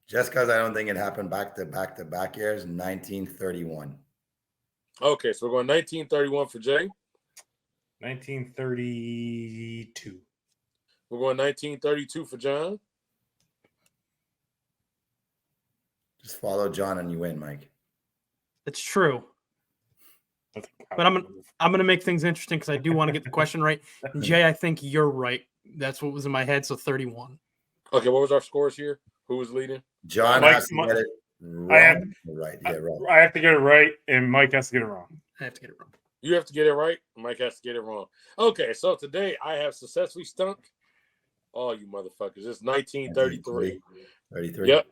Just because I don't think it happened back to back years, 1931. Okay, so we're going 1931 for Jay. 1932. We're going 1932 for John. Just follow John and you win, Mike. It's true. But I'm gonna make things interesting because I do want to get the question right. And Jay, I think you're right. That's what was in my head. So 31. Okay, what was our scores here? Who was leading? John has to get it wrong. Right. Yeah, wrong. I have to get it right, and Mike has to get it wrong. I have to get it wrong. You have to get it right. Mike has to get it wrong. Okay, so today I have successfully stumped all you motherfuckers. It's 1933. 33. Yep.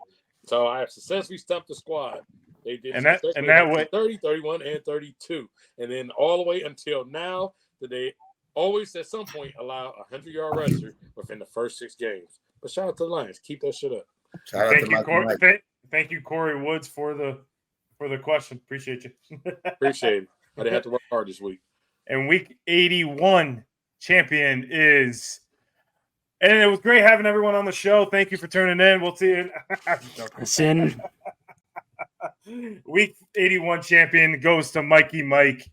So I have successfully stumped the squad. They did and that way 30, 31, and 32. And then all the way until now, that they always at some point allow a 100-yard rusher within the first 6 games. But shout out to the Lions. Keep that shit up. Shout out to Mike. Thank you, Corey Woods, for the question. Appreciate you. Appreciate it. I didn't have to work hard this week. And week 81 champion is, and it was great having everyone on the show. Thank you for tuning in. We'll see you. Sin. Week 81 champion goes to Mikey Mike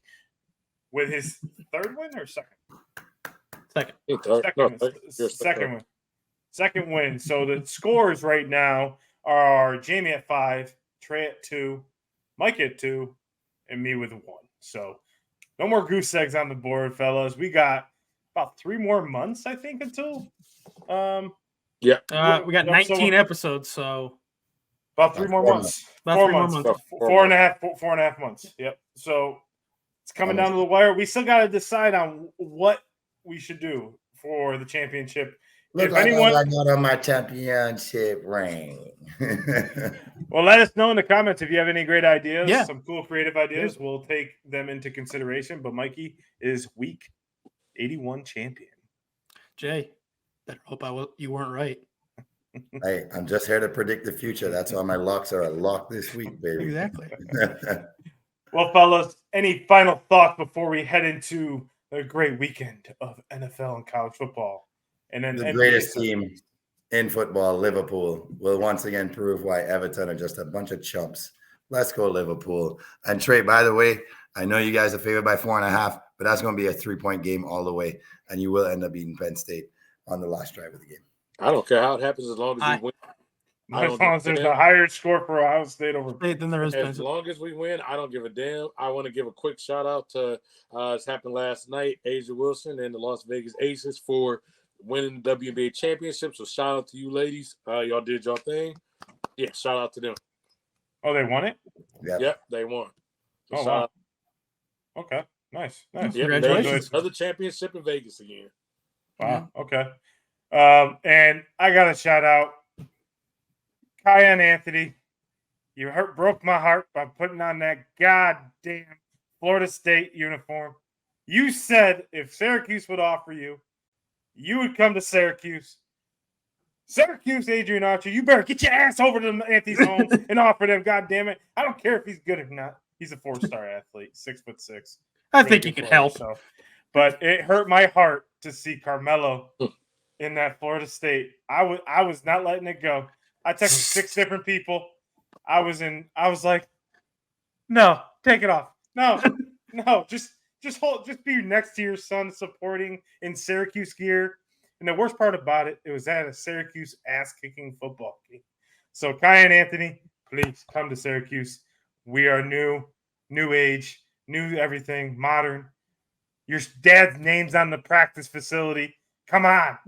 with his third win or second? Second win. Second win. So the scores right now are Jamie at 5, Trey at 2, Mike at 2, and me with 1. So no more goose eggs on the board, fellas. We got about 3 more months, I think, until we got 19 episodes, so about 3 more months. About 4 months. Four and a half months. Yep. So it's coming down to the wire. We still got to decide on what we should do for the championship. Look If like anyone, I got on my championship ring. well, let us know in the comments if you have any great ideas, Yeah. some cool creative ideas. We'll take them into consideration. But Mikey is week 81 champion. Jay, better hope you weren't right. Hey, I'm just here to predict the future. That's why my locks are a lock this week, baby. Exactly. Well, fellas, any final thoughts before we head into a great weekend of NFL and college football? And then the NBA greatest stuff. team in football, Liverpool, will once again prove why Everton are just a bunch of chumps. Let's go, Liverpool. And Trey, by the way, I know you guys are favored by 4.5, but that's going to be a 3-point game all the way, and you will end up beating Penn State on the last drive of the game. I don't care how it happens as long as we win. As long as there's a higher score for Ohio State over State than there is. As long as we win, I don't give a damn. I want to give a quick shout out to it's happened last night, Asia Wilson and the Las Vegas Aces for winning the WNBA championship. So shout out to you ladies. Y'all did your thing. Yeah, shout out to them. Oh, they won it? Yep, they won. So oh, wow. Okay. Nice. Yep, congratulations. Another championship in Vegas again. Wow. Okay. And I got to shout out Kyan Anthony. You broke my heart by putting on that goddamn Florida State uniform. You said if Syracuse would offer you, you would come to Syracuse. Syracuse, Adrian Archer, you better get your ass over to Anthony's home and offer them. God damn it! I don't care if he's good or not. He's a 4-star athlete, 6'6". I think he could help. But it hurt my heart to see Carmelo in that Florida State. I was not letting it go. I texted 6 different people. I was like, no, take it off. No, just be next to your son, supporting in Syracuse gear. And the worst part about it, it was at a Syracuse ass-kicking football game. So, Kyan Anthony, please come to Syracuse. We are new age, new everything, modern. Your dad's name's on the practice facility. Come on.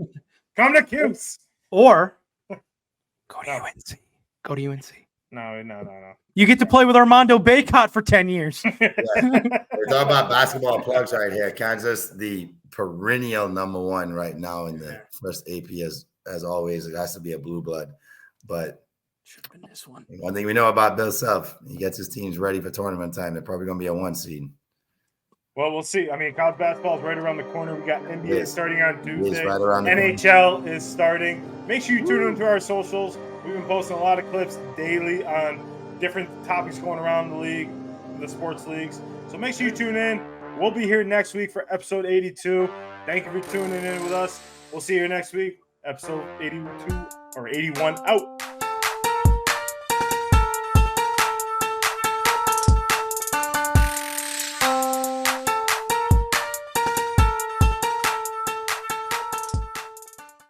Come to Cuse. Or go to UNC. Go to UNC. No. You get to play with Armando Bacot for 10 years. We're talking about basketball plugs right here. Kansas, the perennial number 1 right now in the first AP, as always. It has to be a blue blood. But should have been this one. One thing we know about Bill Self, he gets his teams ready for tournament time. They're probably going to be a 1 seed. Well, we'll see. I mean, college basketball is right around the corner. We got NBA starting on Tuesday. Right around the NHL is starting. Make sure you tune into our socials. We've been posting a lot of clips daily on different topics going around the league, the sports leagues. So make sure you tune in. We'll be here next week for episode 82. Thank you for tuning in with us. We'll see you next week. Episode 82 or 81 out.